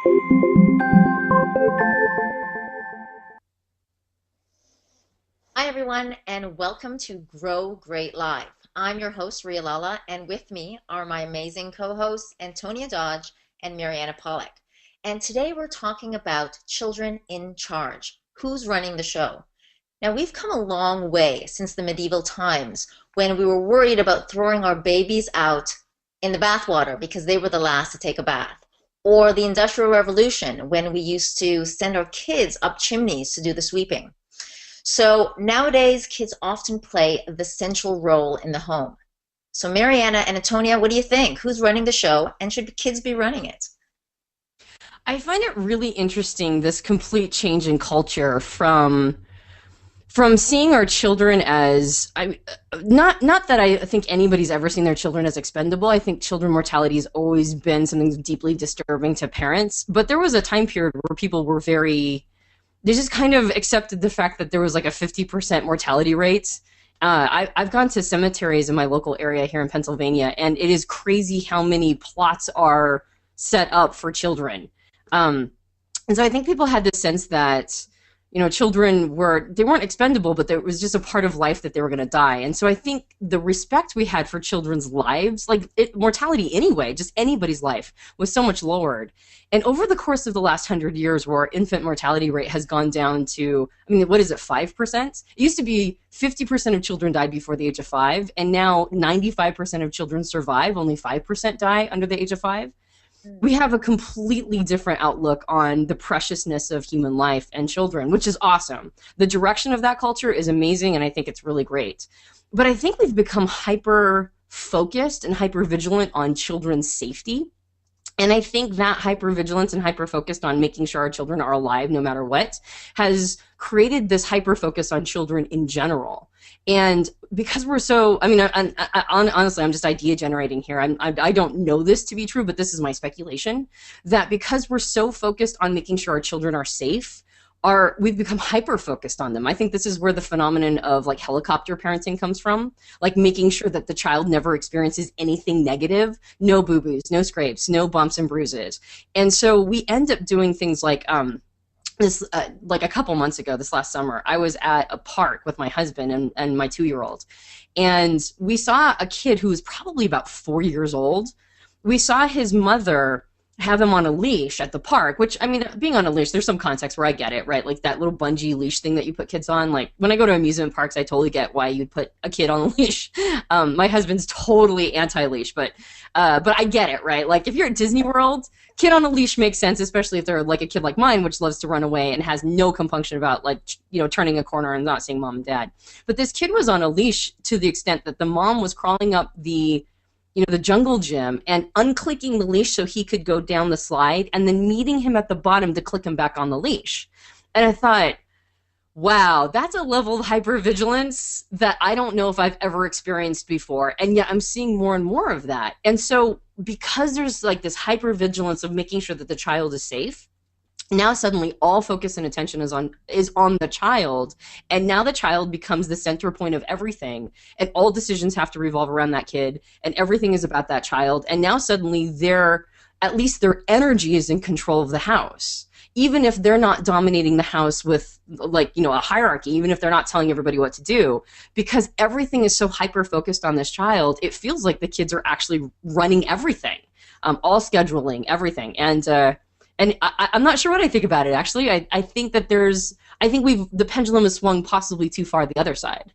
Hi, everyone, and welcome to Grow Great Live. I'm your host, Ria Lala, and with me are my amazing co-hosts, Antonia Dodge and Mariana Pollack. And today we're talking about children in charge. Who's running the show? Now, we've come a long way since the medieval times when we were worried about throwing our babies out in the bathwater because they were the last to take a bath. Or the Industrial Revolution when we used to send our kids up chimneys to do the sweeping. So nowadays, kids often play the central role in the home. So Mariana and Antonia, what do you think? Who's running the show, and should kids be running it? I find it really interesting, this complete change in culture from seeing our children as not that I think anybody's ever seen their children as expendable. I think children mortality has always been something deeply disturbing to parents. But there was a time period where people were they just kind of accepted the fact that there was like a 50% mortality rate. I've gone to cemeteries in my local area here in Pennsylvania, and it is crazy how many plots are set up for children. And so I think people had this sense that, children weren't expendable, but it was just a part of life that they were going to die. And so I think the respect we had for children's lives, mortality anyway, just anybody's life, was so much lowered. And over the course of the last 100 years, where our infant mortality rate has gone down to, what is it, 5%? It used to be 50% of children died before the age of 5, and now 95% of children survive, only 5% die under the age of 5. We have a completely different outlook on the preciousness of human life and children, which is awesome. The direction of that culture is amazing, and I think it's really great. But I think we've become hyper-focused and hyper-vigilant on children's safety. And I think that hyper-vigilance and hyper-focused on making sure our children are alive no matter what has created this hyper-focus on children in general. And because we're so, honestly, I'm just idea generating here. I don't know this to be true, but this is my speculation, that because we're so focused on making sure our children are safe, we've become hyper-focused on them. I think this is where the phenomenon of helicopter parenting comes from, making sure that the child never experiences anything negative, no boo-boos, no scrapes, no bumps and bruises. And so we end up doing things like a couple months ago, this last summer, I was at a park with my husband and my 2-year-old, and we saw a kid who was probably about 4 years old. We saw his mother have him on a leash at the park, which, being on a leash, there's some context where I get it, right? Like that little bungee leash thing that you put kids on. Like when I go to amusement parks, I totally get why you'd put a kid on a leash. My husband's totally anti-leash, but I get it, right? Like if you're at Disney World, kid on a leash makes sense, especially if they're like a kid like mine, which loves to run away and has no compunction about turning a corner and not seeing mom and dad. But this kid was on a leash to the extent that the mom was crawling up the jungle gym and unclicking the leash so he could go down the slide and then meeting him at the bottom to click him back on the leash. And I thought, wow, that's a level of hypervigilance that I don't know if I've ever experienced before. And yet I'm seeing more and more of that. And so because there's this hypervigilance of making sure that the child is safe, now suddenly all focus and attention is on the child, and now the child becomes the center point of everything, and all decisions have to revolve around that kid, and everything is about that child, and now suddenly at least their energy is in control of the house. Even if they're not dominating the house with a hierarchy, even if they're not telling everybody what to do, because everything is so hyper-focused on this child, it feels like the kids are actually running everything, all scheduling, everything. And I'm not sure what I think about it, actually. I think that the pendulum has swung possibly too far the other side.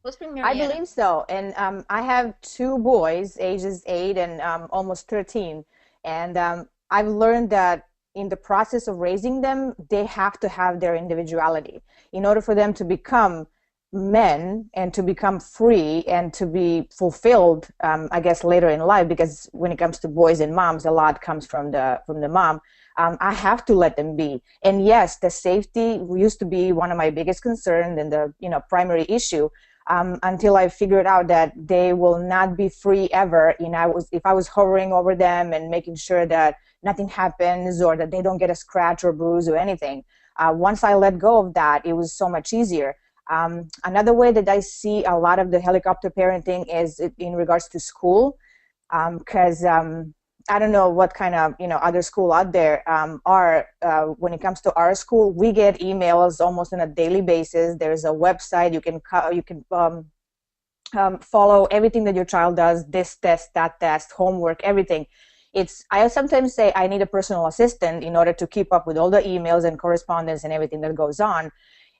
Let's bring I Mariana. believe so. And I have 2 boys, ages 8 and almost 13. And I've learned that in the process of raising them, they have to have their individuality in order for them to become men and to become free and to be fulfilled, I guess, later in life, because when it comes to boys and moms, a lot comes from the mom. I have to let them be. And yes, the safety used to be one of my biggest concerns and the primary issue, until I figured out that they will not be free ever. If I was hovering over them and making sure that nothing happens or that they don't get a scratch or bruise or anything. Once I let go of that, it was so much easier. Another way that I see a lot of the helicopter parenting is in regards to school, because I don't know what kind of other school out there are. When it comes to our school, we get emails almost on a daily basis. There's a website you can follow everything that your child does, this test, that test, homework, everything. I sometimes say I need a personal assistant in order to keep up with all the emails and correspondence and everything that goes on.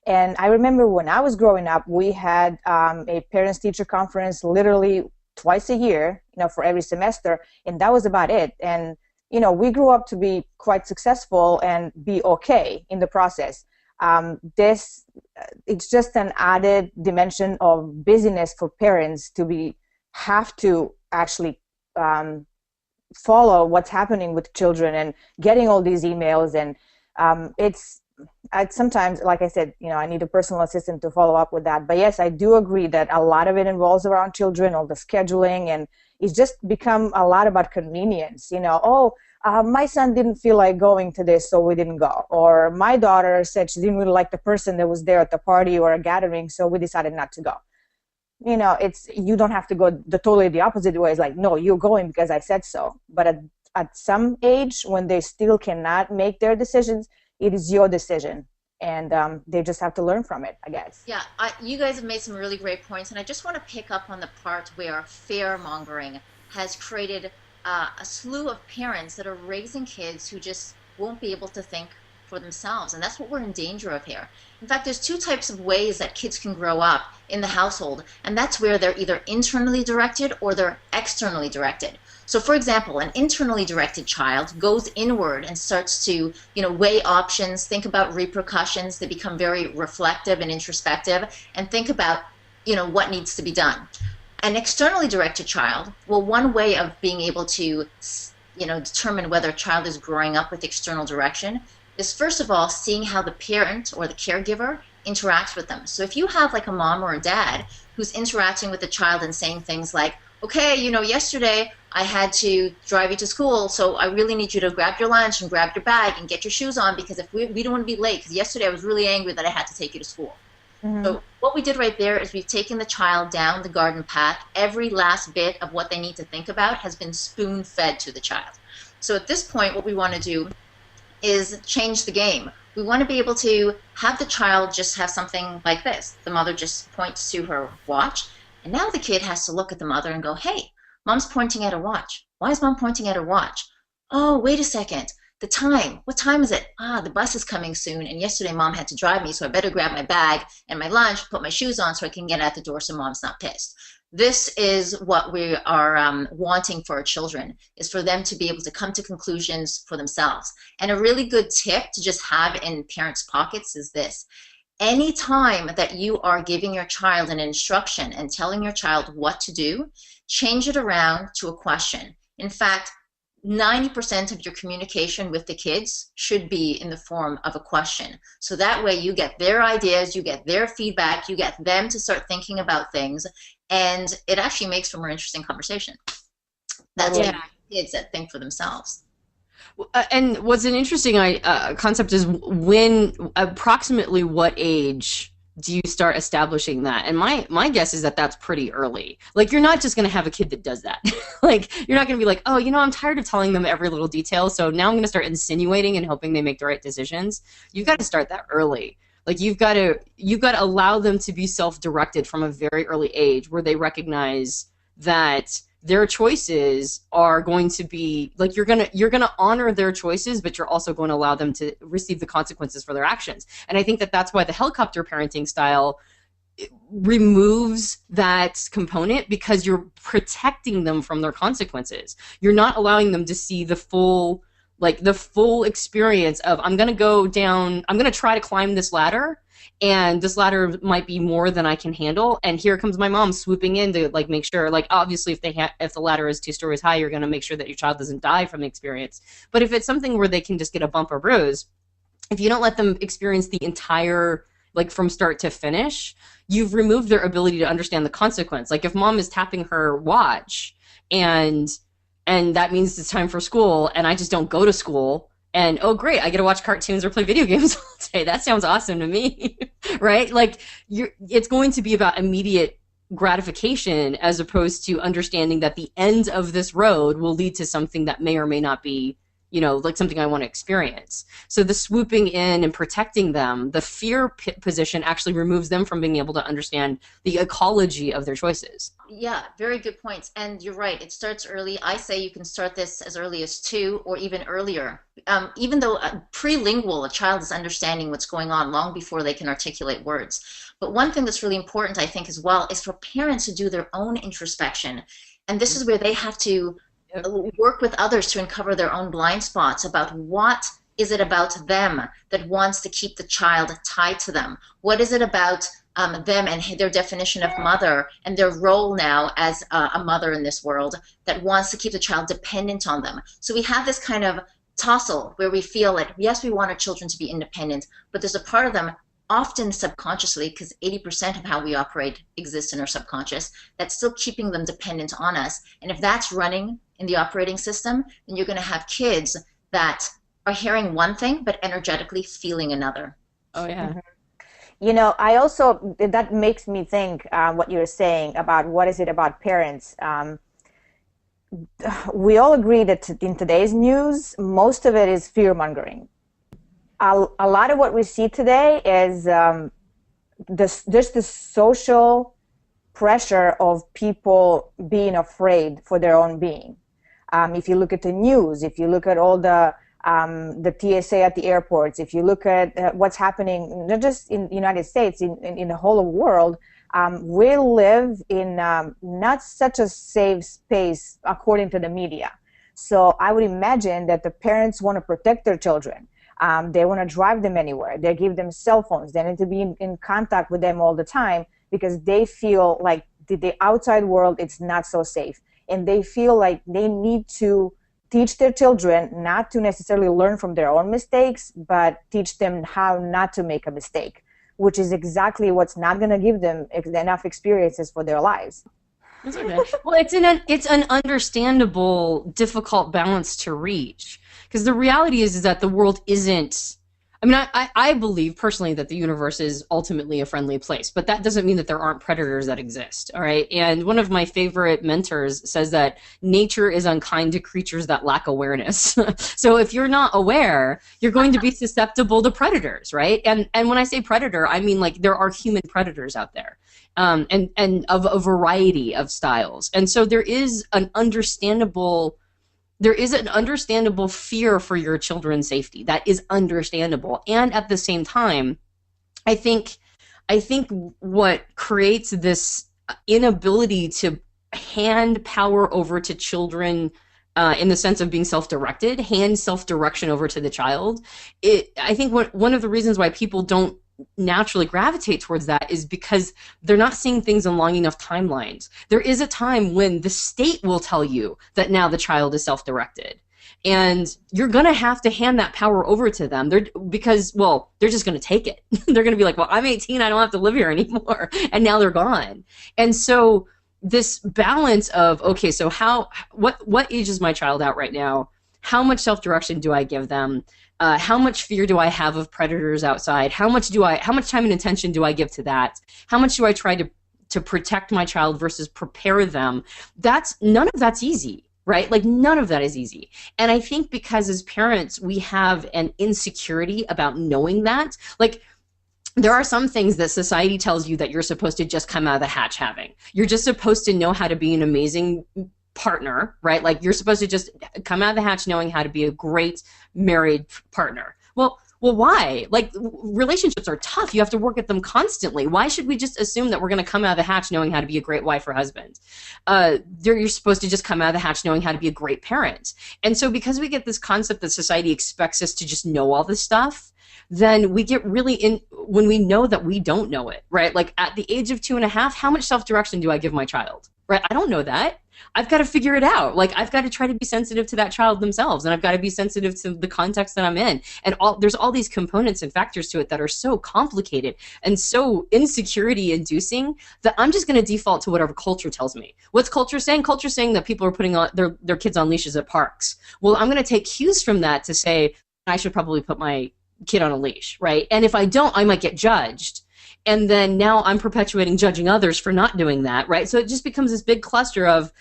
And I remember when I was growing up, we had a parents-teacher conference literally twice a year, for every semester, and that was about it. And we grew up to be quite successful and be okay in the process. It's just an added dimension of busyness for parents to have to actually follow what's happening with children and getting all these emails. And I sometimes, like I said, I need a personal assistant to follow up with that. But yes, I do agree that a lot of it involves around children, all the scheduling, and it's just become a lot about convenience. My son didn't feel like going to this, so we didn't go. Or my daughter said she didn't really like the person that was there at the party or a gathering, so we decided not to go. You don't have to go totally the opposite way. It's like, no, you're going because I said so. But at some age, when they still cannot make their decisions, it is your decision. And they just have to learn from it, I guess. Yeah, you guys have made some really great points, and I just want to pick up on the part where fear-mongering has created a slew of parents that are raising kids who just won't be able to think for themselves, and that's what we're in danger of here. In fact, there's two types of ways that kids can grow up in the household, and that's where they're either internally directed or they're externally directed. So for example, an internally directed child goes inward and starts to, weigh options, think about repercussions. They become very reflective and introspective and think about, what needs to be done. An externally directed child, well, one way of being able to, determine whether a child is growing up with external direction is first of all seeing how the parent or the caregiver interacts with them. So if you have like a mom or a dad who's interacting with the child and saying things like, okay, yesterday I had to drive you to school, so I really need you to grab your lunch and grab your bag and get your shoes on because if we don't want to be late, because yesterday I was really angry that I had to take you to school. Mm-hmm. So what we did right there is we've taken the child down the garden path. Every last bit of what they need to think about has been spoon-fed to the child. So at this point, what we want to do is change the game. We want to be able to have the child just have something like this. The mother just points to her watch, and now the kid has to look at the mother and go, hey, mom's pointing at her watch. Why is mom pointing at her watch? Oh, wait a second. The time. What time is it? The bus is coming soon, and yesterday mom had to drive me, so I better grab my bag and my lunch, put my shoes on so I can get out the door so mom's not pissed. This is what we are wanting for our children, is for them to be able to come to conclusions for themselves. And a really good tip to just have in parents' pockets is this. Anytime that you are giving your child an instruction and telling your child what to do, change it around to a question. In fact, 90% of your communication with the kids should be in the form of a question. So that way you get their ideas, you get their feedback, you get them to start thinking about things, and it actually makes for more interesting conversation. That's kids that think for themselves. And what's an interesting concept is approximately what age do you start establishing that? And my guess is that that's pretty early. Like, you're not just going to have a kid that does that. Like, you're not going to be like, oh, I'm tired of telling them every little detail, so now I'm going to start insinuating and hoping they make the right decisions. You've got to start that early. Like, you've got to allow them to be self-directed from a very early age, where they recognize that their choices are going to be like, you're gonna honor their choices, but you're also going to allow them to receive the consequences for their actions. And I think that that's why the helicopter parenting style removes that component, because you're protecting them from their consequences. You're not allowing them to see the full experience of, I'm going to try to climb this ladder, and this ladder might be more than I can handle, and here comes my mom swooping in to make sure, obviously if the ladder is 2 stories high, you're going to make sure that your child doesn't die from the experience. But if it's something where they can just get a bump or bruise, if you don't let them experience the entire, from start to finish, you've removed their ability to understand the consequence. Like, if mom is tapping her watch and that means it's time for school, and I just don't go to school, and oh great, I get to watch cartoons or play video games all day. That sounds awesome to me, right? It's going to be about immediate gratification as opposed to understanding that the end of this road will lead to something that may or may not be, like something I want to experience. So the swooping in and protecting them, the fear position actually removes them from being able to understand the ecology of their choices. Yeah, very good points. And you're right, it starts early. I say you can start this as early as 2 or even earlier. Even though prelingual, a child is understanding what's going on long before they can articulate words. But one thing that's really important, I think, as well, is for parents to do their own introspection. And this is where they have to work with others to uncover their own blind spots about what is it about them that wants to keep the child tied to them? What is it about them and their definition of mother and their role now as a mother in this world that wants to keep the child dependent on them? So we have this kind of tussle where we feel like, yes, we want our children to be independent, but there's a part of them, often subconsciously, because 80% of how we operate exists in our subconscious, that's still keeping them dependent on us. And if that's running in the operating system, then you're going to have kids that are hearing one thing but energetically feeling another. Oh yeah. I also, that makes me think what you're saying about what is it about parents. We all agree that in today's news, most of it is fear-mongering. A lot of what we see today is just the social pressure of people being afraid for their own being. If you look at the news, if you look at all the TSA at the airports, if you look at what's happening, not just in the United States, in the whole world, we live in not such a safe space according to the media. So I would imagine that the parents want to protect their children. They want to drive them anywhere. They give them cell phones. They need to be in contact with them all the time because they feel like the outside world is not so safe. And they feel like they need to teach their children not to necessarily learn from their own mistakes, but teach them how not to make a mistake, which is exactly what's not going to give them enough experiences for their lives. That's okay. Well, it's an understandable, difficult balance to reach. Because the reality is that the world isn't, I mean, I believe personally that the universe is ultimately a friendly place, but that doesn't mean that there aren't predators that exist, all right? And one of my favorite mentors says that nature is unkind to creatures that lack awareness. So if you're not aware, you're going to be susceptible to predators, right? And when I say predator, I mean like there are human predators out there. And of a variety of styles. And so there is an understandable fear for your children's safety. That is understandable. And at the same time, I think what creates this inability to hand power over to children in the sense of being self-directed, hand self-direction over to the child, I think one of the reasons why people don't naturally gravitate towards that is because they're not seeing things in long enough timelines. There is a time when the state will tell you that now the child is self-directed. And you're going to have to hand that power over to them because they're just going to take it. They're going to be like, well, I'm 18, I don't have to live here anymore. And now they're gone. And so this balance of, okay, so what age is my child at right now? How much self-direction do I give them? How much fear do I have of predators outside? How much time and attention do I give to that? How much do I try to protect my child versus prepare them? None of that's easy, right? Like none of that is easy. And I think because as parents, we have an insecurity about knowing that. Like there are some things that society tells you that you're supposed to just come out of the hatch having. You're just supposed to know how to be an amazing partner, right? Like you're supposed to just come out of the hatch knowing how to be a great married partner. Well, why? Like relationships are tough. You have to work at them constantly. Why should we just assume that we're going to come out of the hatch knowing how to be a great wife or husband? You're supposed to just come out of the hatch knowing how to be a great parent. And so because we get this concept that society expects us to just know all this stuff, then we get really in when we know that we don't know it, right? Like at the age of 2.5, how much self-direction do I give my child? Right? I don't know that. I've got to figure it out. Like I've got to try to be sensitive to that child themselves, and I've got to be sensitive to the context that I'm in. And there's all these components and factors to it that are so complicated and so insecurity inducing that I'm just going to default to whatever culture tells me. What's culture saying? Culture's saying that people are putting on their kids on leashes at parks. Well, I'm going to take cues from that to say I should probably put my kid on a leash, right? And if I don't, I might get judged. And then now I'm perpetuating judging others for not doing that, right? So it just becomes this big cluster of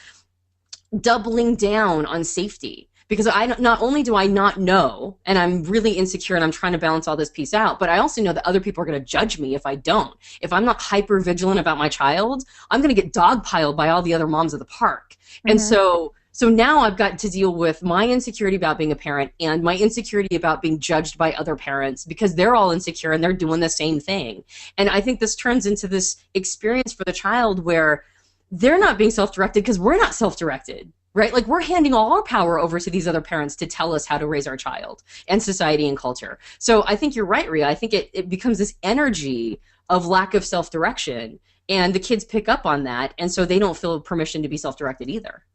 doubling down on safety, because I not only do I not know, and I'm really insecure and I'm trying to balance all this piece out, but I also know that other people are going to judge me if I don't. If I'm not hyper vigilant about my child, I'm going to get dogpiled by all the other moms of the park. And so now I've got to deal with my insecurity about being a parent and my insecurity about being judged by other parents, because they're all insecure and they're doing the same thing. And I think this turns into this experience for the child where they're not being self-directed because we're not self-directed, right? Like, we're handing all our power over to these other parents to tell us how to raise our child, and society and culture. So I think you're right, Ria. I think it becomes this energy of lack of self-direction, and the kids pick up on that, and so they don't feel permission to be self-directed either.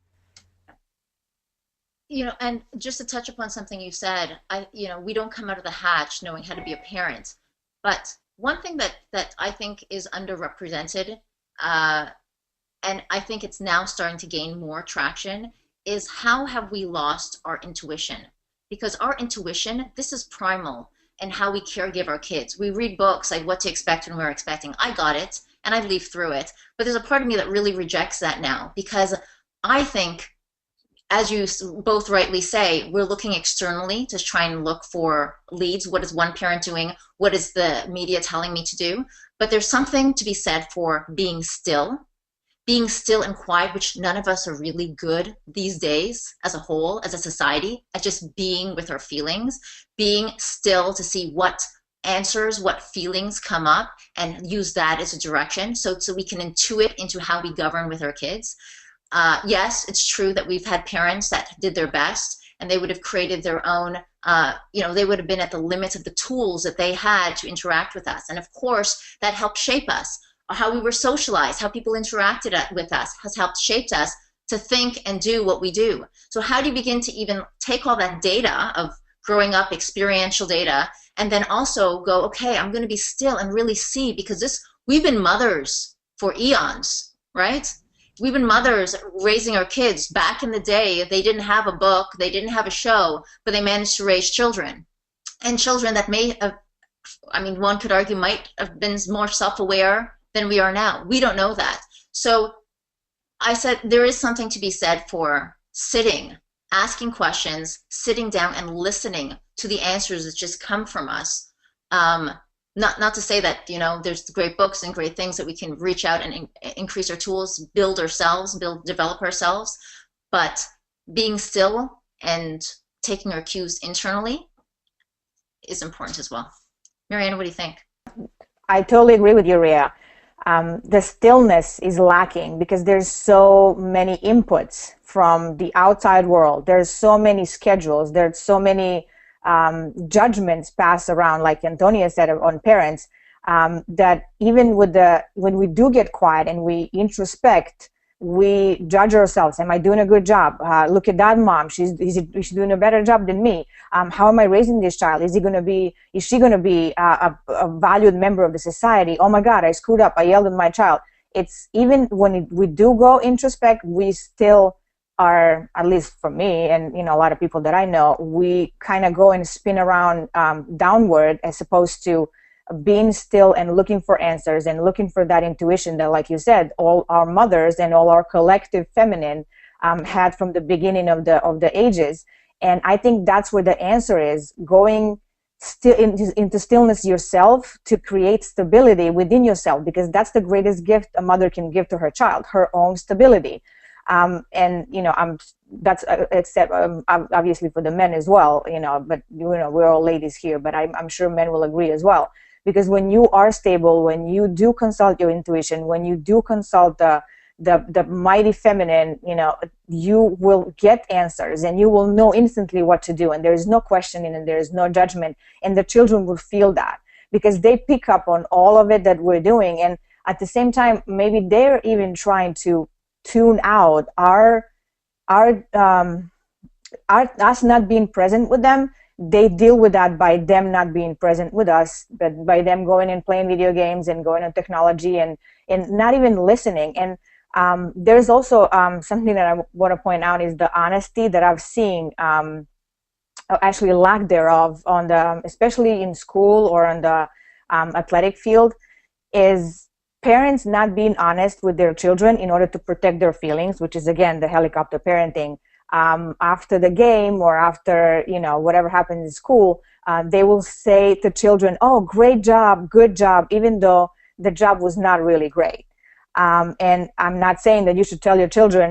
And just to touch upon something you said, we don't come out of the hatch knowing how to be a parent. But one thing that I think is underrepresented, and I think it's now starting to gain more traction, is how have we lost our intuition? Because our intuition, this is primal, and how we caregive our kids. We read books like What to Expect When We're Expecting. I got it, and I leaf through it. But there's a part of me that really rejects that now, because I think, as you both rightly say, we're looking externally to try and look for leads. What is one parent doing? What is the media telling me to do? But there's something to be said for being still and quiet, which none of us are really good these days as a whole, as a society, at just being with our feelings, being still to see what answers, what feelings come up, and use that as a direction so we can intuit into how we govern with our kids. Yes, it's true that we've had parents that did their best, and they would have created their own, they would have been at the limits of the tools that they had to interact with us. And of course, that helped shape us. How we were socialized, how people interacted with us has helped shape us to think and do what we do. So how do you begin to even take all that data of growing up, experiential data, and then also go, okay, I'm going to be still and really see, because we've been mothers for eons, right? We've been mothers raising our kids. Back in the day, they didn't have a book, they didn't have a show, but they managed to raise children. And children that may have, one could argue, might have been more self-aware than we are now. We don't know that. So I said there is something to be said for sitting, asking questions, sitting down and listening to the answers that just come from us. Not to say that, there's great books and great things that we can reach out and increase our tools, develop ourselves, but being still and taking our cues internally is important as well. Mariana, what do you think? I totally agree with you, Ria. The stillness is lacking because there's so many inputs from the outside world. There's so many schedules. There's so many judgments passed around, like Antonia said, on parents, that even when we do get quiet and we introspect, we judge ourselves. Am I doing a good job? Look at that mom. She's doing a better job than me. How am I raising this child? Is she going to be a valued member of the society? Oh my God, I screwed up. I yelled at my child. It's even when we do go introspect, we still are, at least for me and a lot of people that I know, we kind of go and spin around downward, as opposed to being still and looking for answers and looking for that intuition that, like you said, all our mothers and all our collective feminine had from the beginning of the ages. And I think that's where the answer is, going still into stillness yourself to create stability within yourself, because that's the greatest gift a mother can give to her child, her own stability. That's except obviously for the men as well, but we're all ladies here, but I'm sure men will agree as well. Because when you are stable, when you do consult your intuition, when you do consult the mighty feminine, you will get answers and you will know instantly what to do. And there is no questioning and there is no judgment. And the children will feel that because they pick up on all of it that we're doing. And at the same time, maybe they're even trying to tune out us not being present with them. They deal with that by them not being present with us, but by them going and playing video games and going on technology and not even listening. And there's also something that I want to point out is the honesty that I've seen, actually lack thereof, especially in school or on the athletic field. is parents not being honest with their children in order to protect their feelings, which is again the helicopter parenting. After the game or after, you know, whatever happens in school, they will say to children, "Oh, great job, good job," even though the job was not really great. And I'm not saying that you should tell your children,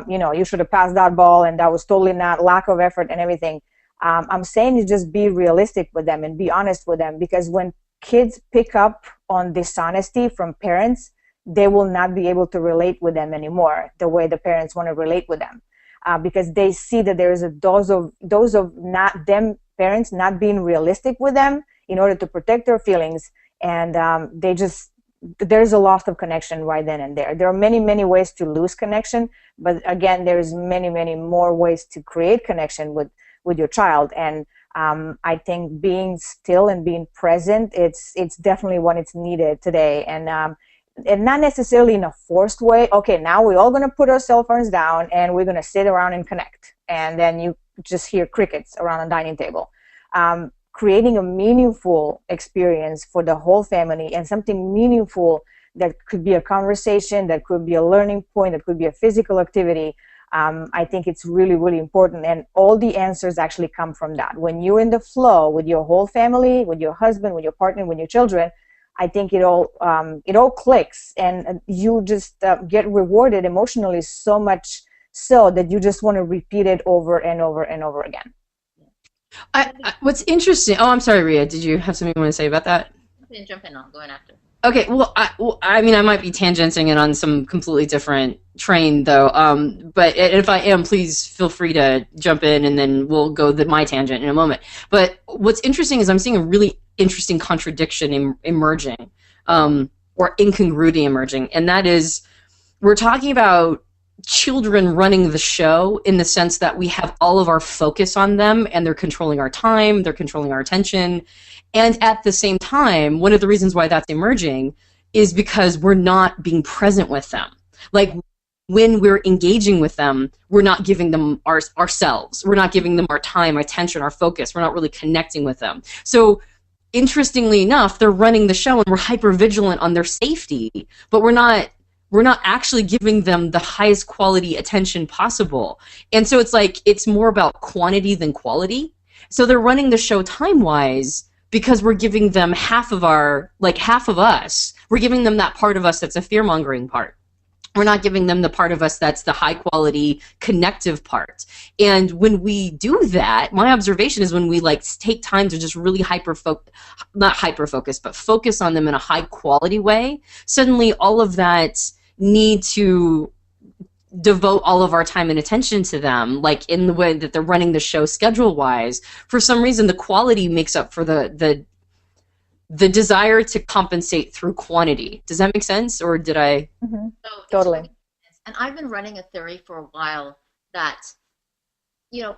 you know, you should have passed that ball and that was totally not lack of effort and everything. I'm saying you just be realistic with them and be honest with them, because when kids pick up on dishonesty from parents, they will not be able to relate with them anymore the way the parents want to relate with them. Because they see that there is a dose of not them parents not being realistic with them in order to protect their feelings, and there's a loss of connection right then and there. There are many ways to lose connection, but again, there's many more ways to create connection with your child. And I think being still and being present, it's definitely what it's needed today. And not necessarily in a forced way. Okay, now we're all going to put our cell phones down and we're going to sit around and connect. And then you just hear crickets around a dining table. Creating a meaningful experience for the whole family, and something meaningful that could be a conversation, that could be a learning point, that could be a physical activity. I think it's really important. And all the answers actually come from that. When you're in the flow with your whole family, with your husband, with your partner, with your children, I think it all clicks, and you just get rewarded emotionally so much so that you just want to repeat it over and over and over again. What's interesting? Oh, I'm sorry, Ria. Did you have something you want to say about that? Jump in. I'll go in after. Okay. Well, I mean, I might be tangenting it on some completely different train, though. But if I am, please feel free to jump in, and then we'll go my tangent in a moment. But what's interesting is I'm seeing a really interesting contradiction emerging, or incongruity emerging, and that is we're talking about children running the show in the sense that we have all of our focus on them, and they're controlling our time, they're controlling our attention. And at the same time, one of the reasons why that's emerging is because we're not being present with them. Like, when we're engaging with them, we're not giving them ourselves. We're not giving them our time, our attention, our focus. We're not really connecting with them. So interestingly enough, they're running the show and we're hyper vigilant on their safety, but we're not actually giving them the highest quality attention possible. And so it's like, it's more about quantity than quality. So they're running the show time-wise because we're giving them half of us. We're giving them that part of us that's a fear-mongering part. We're not giving them the part of us that's the high-quality connective part. And when we do that, my observation is when we take time to just really not hyper-focus, but focus on them in a high-quality way, suddenly all of that need to devote all of our time and attention to them, like in the way that they're running the show schedule-wise, for some reason the quality makes up for the desire to compensate through quantity. Does that make sense, or did I? Mm-hmm. So Totally. And I've been running a theory for a while that, you know,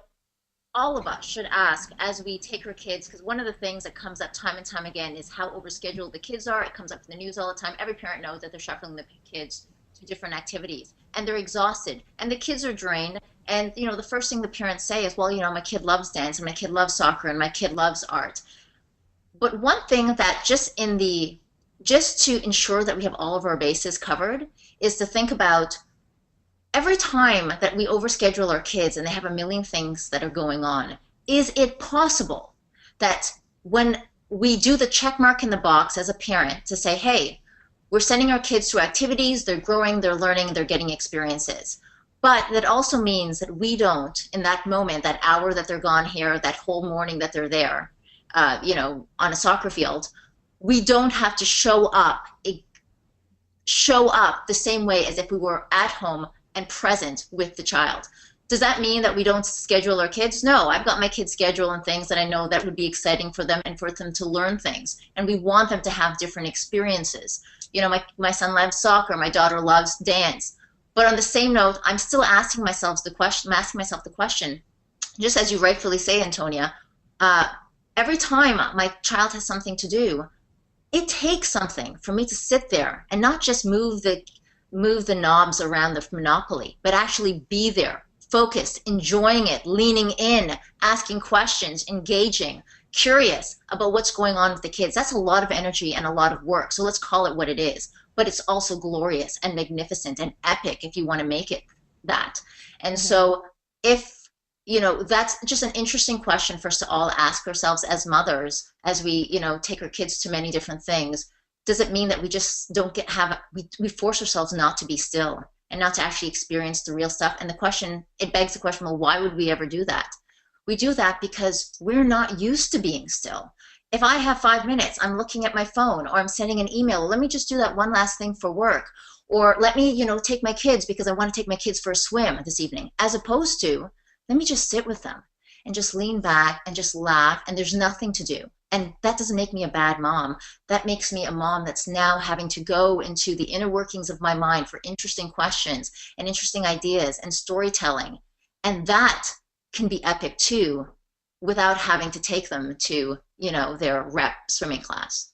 all of us should ask as we take our kids, because one of the things that comes up time and time again is how overscheduled the kids are. It comes up in the news all the time. Every parent knows that they're shuffling the kids to different activities, and they're exhausted, and the kids are drained. And, you know, the first thing the parents say is, well, you know, my kid loves dance, and my kid loves soccer, and my kid loves art. But one thing that just to ensure that we have all of our bases covered is to think about every time that we overschedule our kids and they have a million things that are going on, is it possible that when we do the check mark in the box as a parent to say, hey, we're sending our kids to activities, they're growing, they're learning, they're getting experiences. But that also means that we don't, in that moment, that hour that they're gone here, that whole morning that they're there, you know, on a soccer field, we don't have to show up the same way as if we were at home and present with the child. Does that mean that we don't schedule our kids? No, I've got my kids' schedule and things that I know that would be exciting for them and for them to learn things. And we want them to have different experiences. You know, my son loves soccer, my daughter loves dance. But on the same note, I'm still asking myself the question, just as you rightfully say, Antonia, every time my child has something to do, it takes something for me to sit there and not just move the knobs around the Monopoly, but actually be there, focused, enjoying it, leaning in, asking questions, engaging. curious about what's going on with the kids. That's a lot of energy and a lot of work. So let's call it what it is. But it's also glorious and magnificent and epic if you want to make it that. And so if, you know, that's just an interesting question for us to all ask ourselves as mothers, as we, you know, take our kids to many different things. Does it mean that we just don't we force ourselves not to be still and not to actually experience the real stuff? And the question, it begs the question, well, why would we ever do that? We do that because we're not used to being still. If I have 5 minutes, I'm looking at my phone or I'm sending an email, let me just do that one last thing for work. Or let me, you know, take my kids because I want to take my kids for a swim this evening, as opposed to, let me just sit with them and just lean back and just laugh, and there's nothing to do. And that doesn't make me a bad mom. That makes me a mom that's now having to go into the inner workings of my mind for interesting questions and interesting ideas and storytelling. And that can be epic too, without having to take them to, you know, their rep swimming class.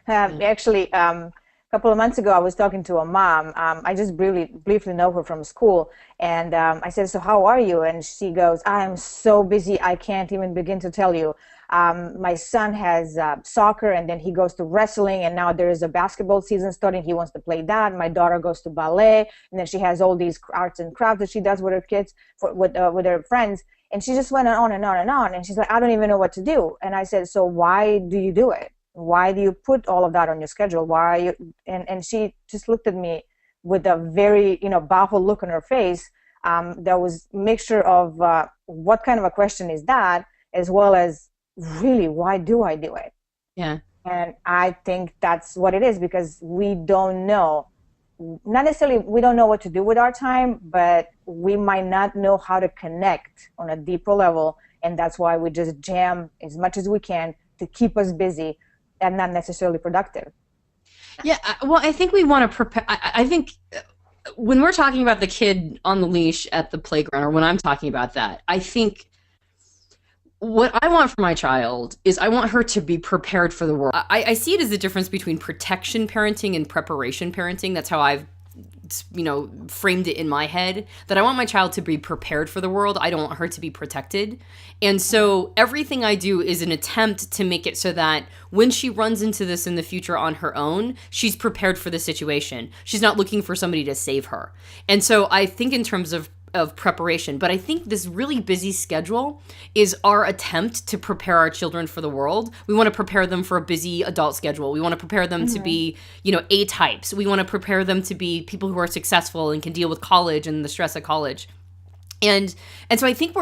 Actually, a couple of months ago, I was talking to a mom. I just briefly know her from school. And I said, so how are you? And she goes, I am so busy, I can't even begin to tell you. My son has soccer, and then he goes to wrestling, and now there is a basketball season starting. He wants to play that. My daughter goes to ballet, and then she has all these arts and crafts that she does with her kids, with her friends. And she just went on and on and on. And she's like, I don't even know what to do. And I said, so why do you do it? Why do you put all of that on your schedule? Why are you? And she just looked at me with a very, you know, baffled look on her face. There was a mixture of what kind of a question is that, as well as really, why do I do it? Yeah. And I think that's what it is, because we don't know. Not necessarily we don't know what to do with our time, but we might not know how to connect on a deeper level, and that's why we just jam as much as we can to keep us busy and not necessarily productive. Yeah, well, I think we want to prepare. I think when we're talking about the kid on the leash at the playground, or when I'm talking about that, I think what I want for my child is I want her to be prepared for the world. I see it as the difference between protection parenting and preparation parenting. That's how I've, you know, framed it in my head, that I want my child to be prepared for the world. I don't want her to be protected. And so everything I do is an attempt to make it so that when she runs into this in the future on her own, she's prepared for the situation. She's not looking for somebody to save her. And so I think in terms of preparation, but I think this really busy schedule is our attempt to prepare our children for the world. We want to prepare them for a busy adult schedule. We want to prepare them to be, you know, A-types. We want to prepare them to be people who are successful and can deal with college and the stress of college. And so I think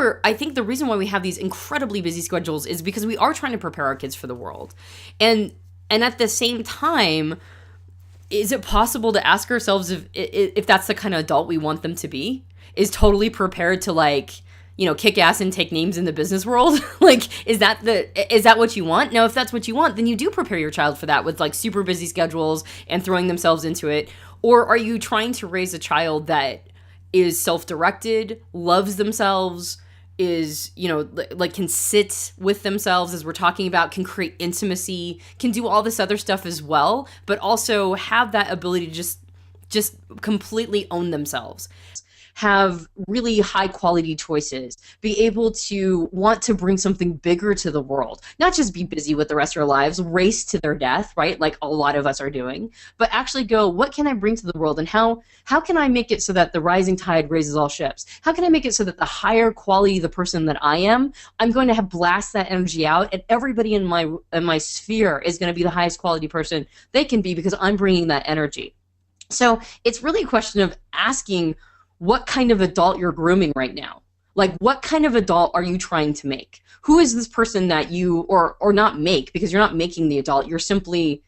the reason why we have these incredibly busy schedules is because we are trying to prepare our kids for the world. And at the same time, is it possible to ask ourselves if that's the kind of adult we want them to be? Is totally prepared to, like, you know, kick ass and take names in the business world? Like, is that what you want? Now, if that's what you want, then you do prepare your child for that with, like, super busy schedules and throwing themselves into it. Or are you trying to raise a child that is self-directed, loves themselves, is, you know, like, can sit with themselves, as we're talking about, can create intimacy, can do all this other stuff as well, but also have that ability to just completely own themselves? Have really high quality choices, be able to want to bring something bigger to the world, not just be busy with the rest of their lives, race to their death, right? Like a lot of us are doing, but actually go, what can I bring to the world, and how can I make it so that the rising tide raises all ships? How can I make it so that the higher quality the person that I am, I'm going to have blast that energy out, and everybody in my sphere is going to be the highest quality person they can be because I'm bringing that energy. So it's really a question of asking what kind of adult you're grooming right now. Like, what kind of adult are you trying to make? Who is this person that you, or not make, because you're not making the adult, you're simply,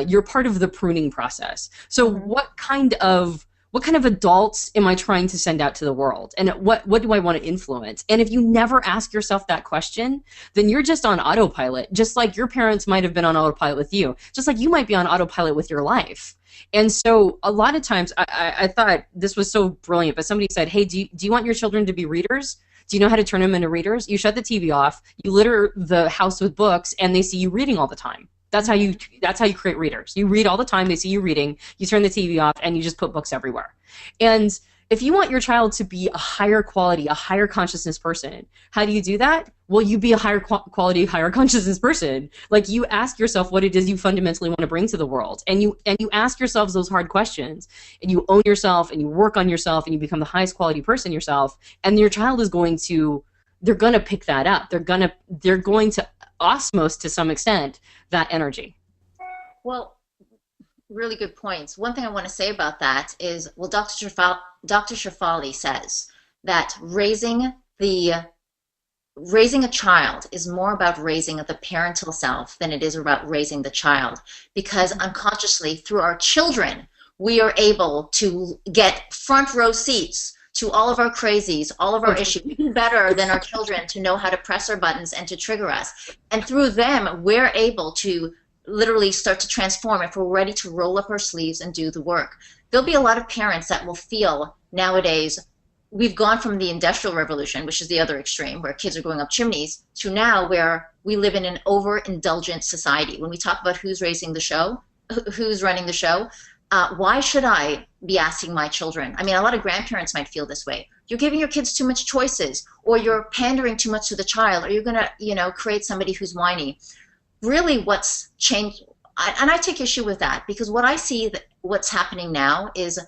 you're part of the pruning process. So what kind of adults am I trying to send out to the world? And what do I want to influence? And if you never ask yourself that question, then you're just on autopilot, just like your parents might have been on autopilot with you, just like you might be on autopilot with your life. And so a lot of times I thought this was so brilliant, but somebody said, hey, do you want your children to be readers? Do you know how to turn them into readers? You shut the TV off, you litter the house with books, and they see you reading all the time. That's how you create readers. You read all the time, they see you reading, you turn the TV off, and you just put books everywhere. And If you want your child to be a higher quality, a higher consciousness person, how do you do that? Well, you be a higher quality, higher consciousness person. Like, you ask yourself what it is you fundamentally want to bring to the world, and you ask yourselves those hard questions, and you own yourself, and you work on yourself, and you become the highest quality person yourself. And your child is going to, they're going to pick that up. They're going to osmose to some extent that energy. Well, really good points. One thing I want to say about that is, well, Dr. Shafali says that raising a child is more about raising the parental self than it is about raising the child, because unconsciously, through our children, we are able to get front row seats to all of our crazies, all of our issues, even better than our children, to know how to press our buttons and to trigger us. And through them, we're able to literally start to transform if we're ready to roll up our sleeves and do the work. There'll be a lot of parents that will feel nowadays, we've gone from the Industrial Revolution, which is the other extreme, where kids are going up chimneys, to now where we live in an overindulgent society. When we talk about who's raising the show, who's running the show, why should I be asking my children? I mean, a lot of grandparents might feel this way. You're giving your kids too much choices, or you're pandering too much to the child, or you're going to, create somebody who's whiny. Really, what's changed, and I take issue with that, because what I see that what's happening now is,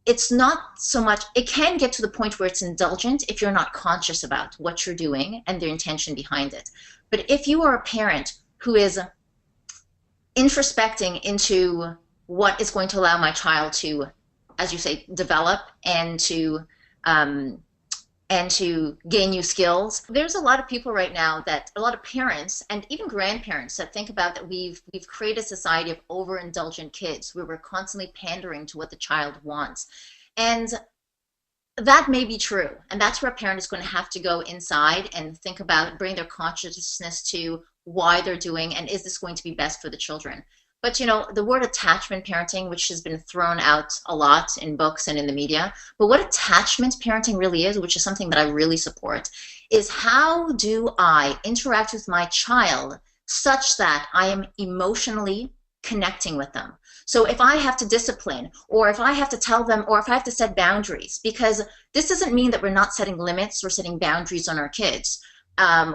it's not so much, it can get to the point where it's indulgent if you're not conscious about what you're doing and the intention behind it. But if you are a parent who is introspecting into what is going to allow my child to, as you say, develop and to gain new skills. There's a lot of people right now, that a lot of parents and even grandparents, that think about that we've created a society of overindulgent kids where we're constantly pandering to what the child wants. And that may be true. And that's where a parent is going to have to go inside and think about, bring their consciousness to why they're doing, and is this going to be best for the children. But the word attachment parenting, which has been thrown out a lot in books and in the media, but what attachment parenting really is, which is something that I really support, is how do I interact with my child such that I am emotionally connecting with them. So if I have to discipline, or if I have to tell them, or if I have to set boundaries, because this doesn't mean that we're not setting limits or setting boundaries on our kids.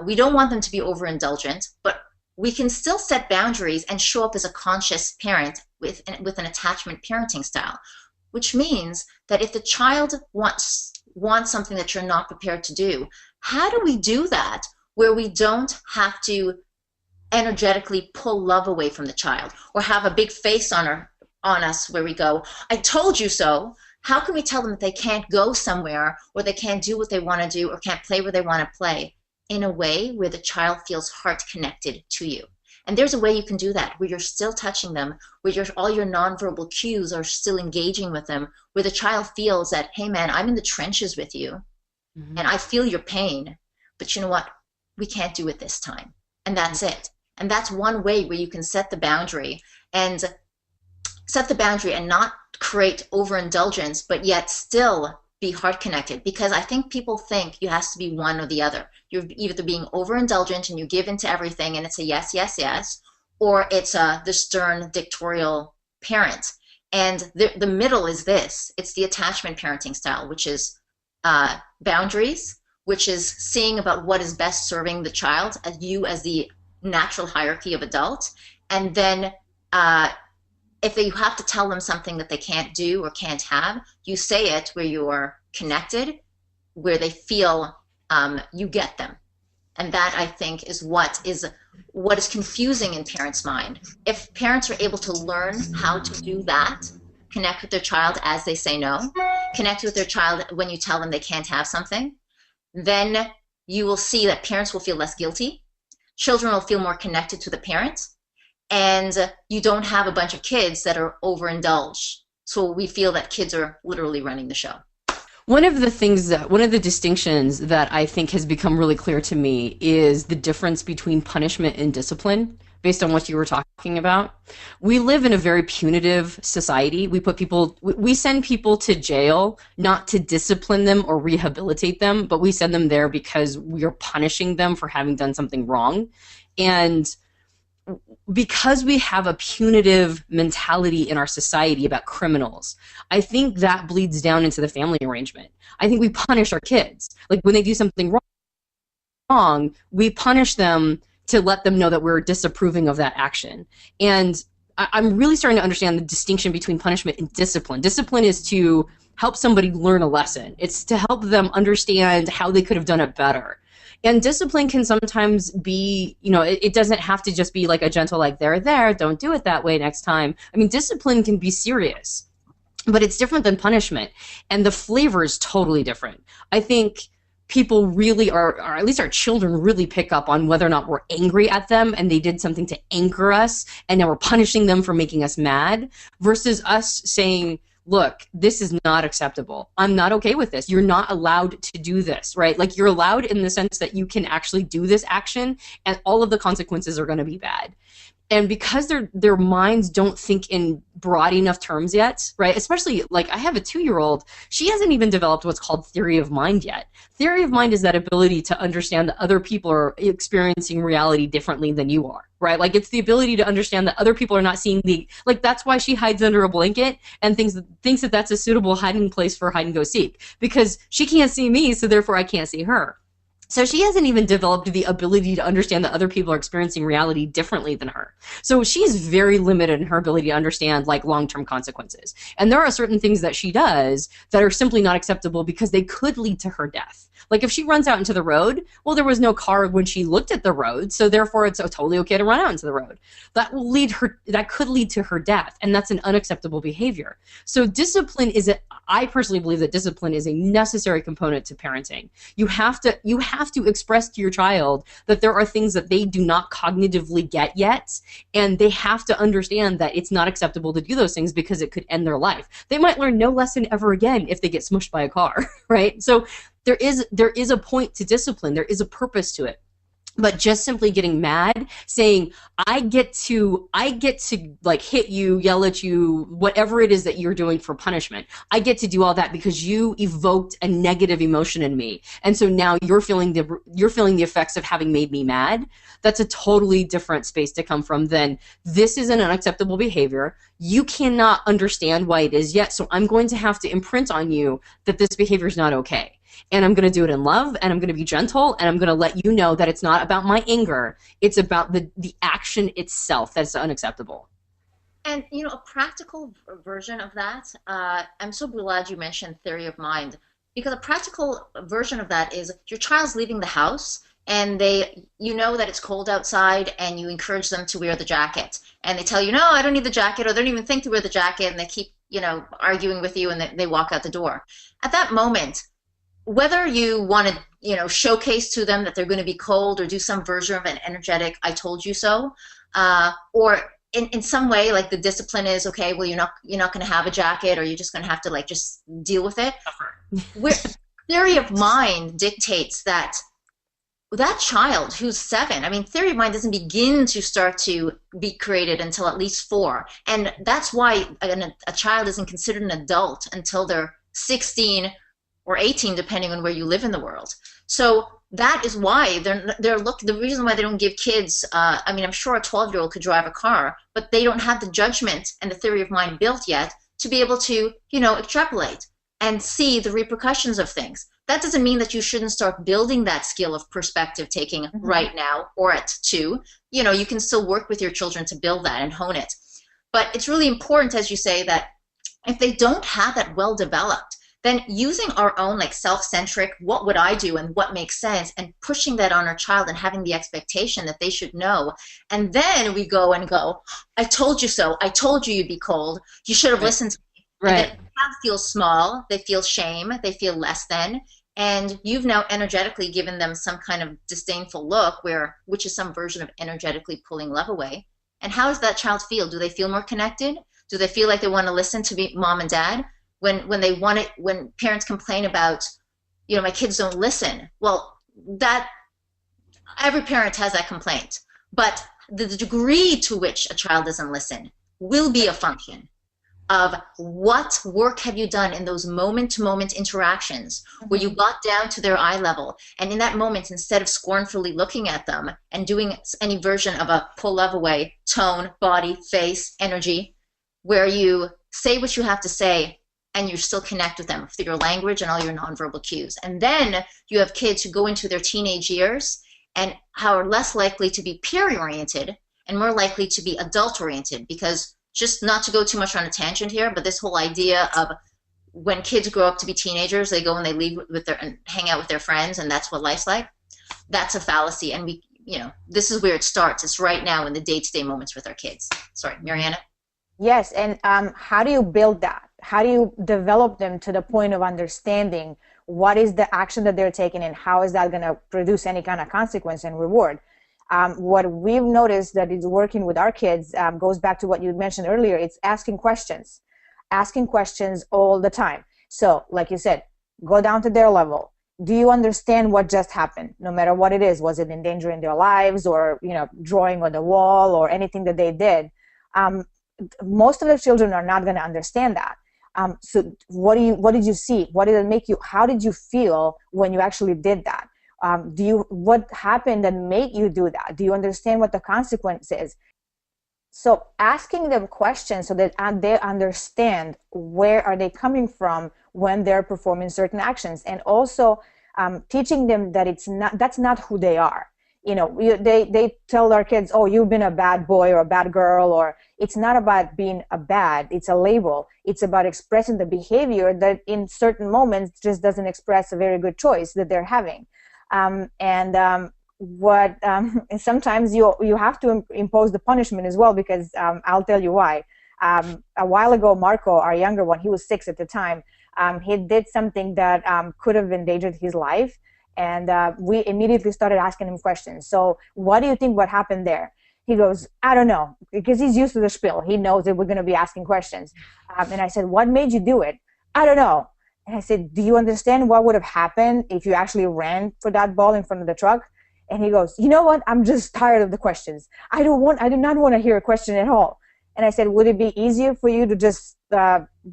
We don't want them to be overindulgent, but we can still set boundaries and show up as a conscious parent with an attachment parenting style, which means that if the child wants something that you're not prepared to do, how do we do that where we don't have to energetically pull love away from the child, or have a big face on us where we go, I told you so? How can we tell them that they can't go somewhere, or they can't do what they want to do, or can't play where they want to play, in a way where the child feels heart connected to you? And there's a way you can do that, where you're still touching them, where all your nonverbal cues are still engaging with them, where the child feels that, hey man, I'm in the trenches with you, and I feel your pain, but you know what? We can't do it this time. And that's it. And that's one way where you can set the boundary and not create overindulgence, but yet still be heart connected. Because I think people think you has to be one or the other. You're either being overindulgent and you give into everything and it's a yes, yes, yes, or it's the stern dictatorial parent. And the middle is this. It's the attachment parenting style, which is boundaries, which is seeing about what is best serving the child, as the natural hierarchy of adult. And then if you have to tell them something that they can't do or can't have, you say it where you are connected, where they feel you get them. And that, I think, is what is confusing in parents' mind. If parents are able to learn how to do that, connect with their child as they say no, connect with their child when you tell them they can't have something, then you will see that parents will feel less guilty, children will feel more connected to the parents, and you don't have a bunch of kids that are overindulged. So we feel that kids are literally running the show. One of the distinctions that I think has become really clear to me is the difference between punishment and discipline, based on what you were talking about. We live in a very punitive society. We send people to jail not to discipline them or rehabilitate them, but we send them there because we are punishing them for having done something wrong. And because we have a punitive mentality in our society about criminals, I think that bleeds down into the family arrangement. I think we punish our kids. Like when they do something wrong, we punish them to let them know that we're disapproving of that action. And I'm really starting to understand the distinction between punishment and discipline. Discipline is to help somebody learn a lesson. It's to help them understand how they could have done it better. And discipline can sometimes be, it doesn't have to just be like a gentle, like, there, don't do it that way next time. I mean, discipline can be serious, but it's different than punishment. And the flavor is totally different. I think people really are, or at least our children really pick up on whether or not we're angry at them and they did something to anger us and now we're punishing them for making us mad, versus us saying, look, this is not acceptable. I'm not okay with this. You're not allowed to do this, right? Like, you're allowed in the sense that you can actually do this action and all of the consequences are going to be bad. And because their minds don't think in broad enough terms yet, right? Especially, like, I have a 2-year-old. She hasn't even developed what's called theory of mind yet. Theory of mind is that ability to understand that other people are experiencing reality differently than you are, right? Like, it's the ability to understand that other people are not seeing like, that's why she hides under a blanket and thinks that that's a suitable hiding place for hide and go seek, because she can't see me, so therefore I can't see her. So she hasn't even developed the ability to understand that other people are experiencing reality differently than her. So she's very limited in her ability to understand, like, long-term consequences. And there are certain things that she does that are simply not acceptable because they could lead to her death. Like, if she runs out into the road, well, there was no car when she looked at the road, so therefore it's totally okay to run out into the road. That could lead to her death, and that's an unacceptable behavior. So discipline I personally believe that discipline is a necessary component to parenting. You have to express to your child that there are things that they do not cognitively get yet, and they have to understand that it's not acceptable to do those things because it could end their life. They might learn no lesson ever again if they get smushed by a car, right? So there is a point to discipline. There is a purpose to it. But just simply getting mad, saying, I get to like hit you, yell at you, whatever it is that you're doing for punishment, I get to do all that because you evoked a negative emotion in me, and so now you're feeling the effects of having made me mad. That's a totally different space to come from than, this is an unacceptable behavior. You cannot understand why it is yet, so I'm going to have to imprint on you that this behavior is not okay. And I'm going to do it in love, and I'm going to be gentle, and I'm going to let you know that it's not about my anger. It's about the action itself that's unacceptable. And, a practical version of that, I'm so glad you mentioned theory of mind, because a practical version of that is your child's leaving the house, and you know that it's cold outside, and you encourage them to wear the jacket. And they tell you, no, I don't need the jacket, or they don't even think to wear the jacket, and they keep, arguing with you, and they walk out the door. At that moment, whether you want to, showcase to them that they're going to be cold, or do some version of an energetic "I told you so," or in some way, like, the discipline is, okay, well, you're not going to have a jacket, or you're just going to have to, like, just deal with it. Theory of mind dictates that child who's 7, theory of mind doesn't begin to start to be created until at least 4, and that's why a child isn't considered an adult until they're 16 or 18, depending on where you live in the world. So that is why the reason why they don't give kids, I'm sure a 12-year-old could drive a car, but they don't have the judgment and the theory of mind built yet to be able to, extrapolate and see the repercussions of things. That doesn't mean that you shouldn't start building that skill of perspective taking right now or at 2. You can still work with your children to build that and hone it. But it's really important, as you say, that if they don't have that well developed, then using our own, like, self-centric, what would I do and what makes sense, and pushing that on our child and having the expectation that they should know. And then we go, I told you so. I told you you'd be cold. You should have listened to me. Right. And then the child feels small. They feel shame. They feel less than. And you've now energetically given them some kind of disdainful look, which is some version of energetically pulling love away. And how does that child feel? Do they feel more connected? Do they feel like they want to listen to mom and dad? When parents complain about, my kids don't listen, well, that every parent has that complaint, but the degree to which a child doesn't listen will be a function of what work have you done in those moment-to-moment interactions where you got down to their eye level, and in that moment, instead of scornfully looking at them and doing any version of a pull love away, tone, body, face, energy, where you say what you have to say and you still connect with them through your language and all your nonverbal cues. And then you have kids who go into their teenage years and how are less likely to be peer-oriented and more likely to be adult-oriented, because, just not to go too much on a tangent here, but this whole idea of when kids grow up to be teenagers, they go and they leave with their and hang out with their friends, and that's what life's like. That's a fallacy, and we, this is where it starts. It's right now in the day-to-day moments with our kids. Sorry, Mariana. Yes, and how do you build that? How do you develop them to the point of understanding what is the action that they're taking and how is that going to produce any kind of consequence and reward? What we've noticed that is working with our kids goes back to what you mentioned earlier. It's asking questions all the time. So like you said, go down to their level. Do you understand what just happened? No matter what it is, was it endangering their lives, or drawing on the wall, or anything that they did? Most of the children are not going to understand that. So what did you see? What did it make you? How did you feel when you actually did that? What happened that made you do that? Do you understand what the consequence is? So asking them questions so that they understand where are they coming from when they're performing certain actions, and also teaching them that that's not who they are. They tell our kids, oh, you've been a bad boy or a bad girl, or it's not about being a bad, it's a label. It's about expressing the behavior that in certain moments just doesn't express a very good choice that they're having. And sometimes you have to impose the punishment as well, because I'll tell you why. A while ago, Marco, our younger one, he was 6 at the time, he did something that could have endangered his life, and we immediately started asking him questions. So what do you think what happened there? He goes, I don't know, because he's used to the spiel. He knows that we're going to be asking questions. And I said, what made you do it? I don't know. And I said, do you understand what would have happened if you actually ran for that ball in front of the truck? And he goes, you know what? I'm just tired of the questions. I do not want to hear a question at all. And I said, would it be easier for you to just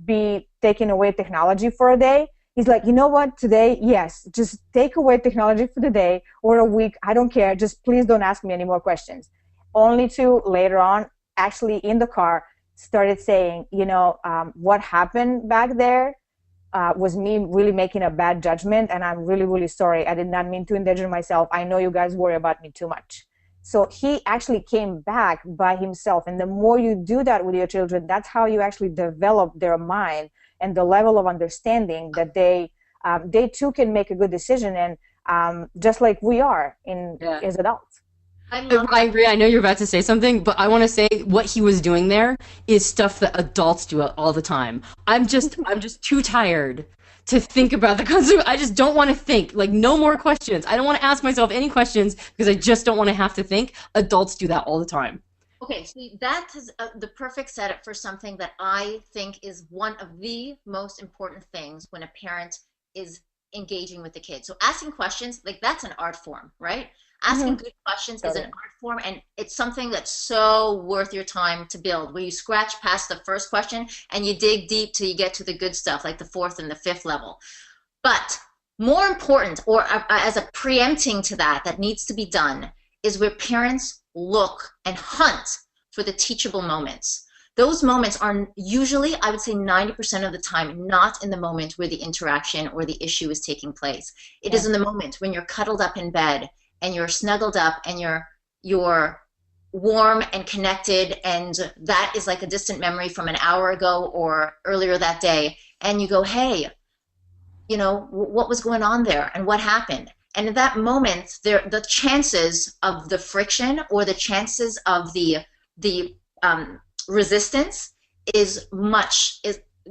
be taking away technology for a day? He's like, you know what? Today, yes, just take away technology for the day or a week. I don't care. Just please don't ask me any more questions. Only to later on, actually in the car, started saying, what happened back there was me really making a bad judgment, and I'm really, really sorry. I did not mean to endanger myself. I know you guys worry about me too much. So he actually came back by himself. And the more you do that with your children, that's how you actually develop their mind and the level of understanding that they too can make a good decision, and just like we are as adults. I agree. I know you're about to say something, but I want to say what he was doing there is stuff that adults do all the time. I'm just too tired to think about the consequence. I just don't want to think. Like, no more questions. I don't want to ask myself any questions because I just don't want to have to think. Adults do that all the time. Okay, so that is the perfect setup for something that I think is one of the most important things when a parent is engaging with the kid. So asking questions, like, that's an art form, right? Asking good questions is an art form, and it's something that's so worth your time to build, where you scratch past the first question and you dig deep till you get to the good stuff, like the 4th and the 5th level. But more important, or as a preempting to that needs to be done, is where parents look and hunt for the teachable moments. Those moments are usually, I would say 90% of the time, not in the moment where the interaction or the issue is taking place. It is in the moment when you're cuddled up in bed and you're snuggled up and you're warm and connected, and that is like a distant memory from an hour ago or earlier that day, and you go, hey, what was going on there and what happened? And in that moment, the chances of the friction or the chances of the resistance is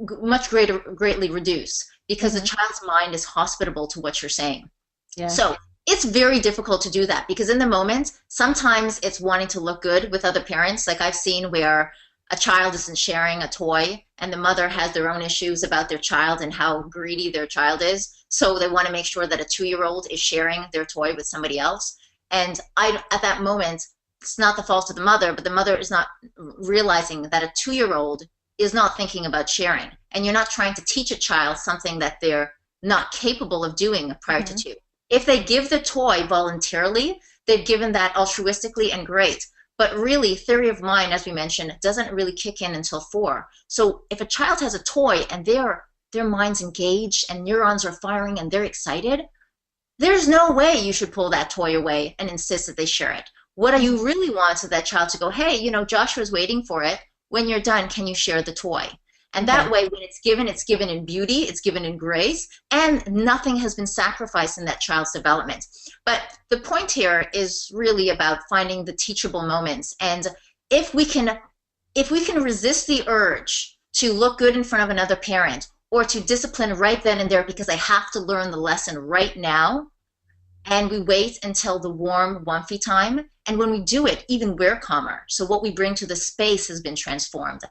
greatly reduced, because the child's mind is hospitable to what you're saying. Yeah. So it's very difficult to do that, because in the moment, sometimes it's wanting to look good with other parents. Like, I've seen where a child isn't sharing a toy and the mother has their own issues about their child and how greedy their child is. So they want to make sure that a 2-year-old is sharing their toy with somebody else. And at that moment, it's not the fault of the mother, but the mother is not realizing that a 2-year-old is not thinking about sharing. And you're not trying to teach a child something that they're not capable of doing prior to two. If they give the toy voluntarily, they've given that altruistically and great. But really, theory of mind, as we mentioned, doesn't really kick in until 4. So if a child has a toy and their mind's engaged and neurons are firing and they're excited, there's no way you should pull that toy away and insist that they share it. What you really want is that child to go, hey, you know, Joshua's waiting for it. When you're done, can you share the toy? And that way, when it's given in beauty, it's given in grace, and nothing has been sacrificed in that child's development. But the point here is really about finding the teachable moments. And if we can resist the urge to look good in front of another parent, or to discipline right then and there because I have to learn the lesson right now, and we wait until the warm, warmthy time, and when we do it, even we're calmer. So what we bring to the space has been transformed.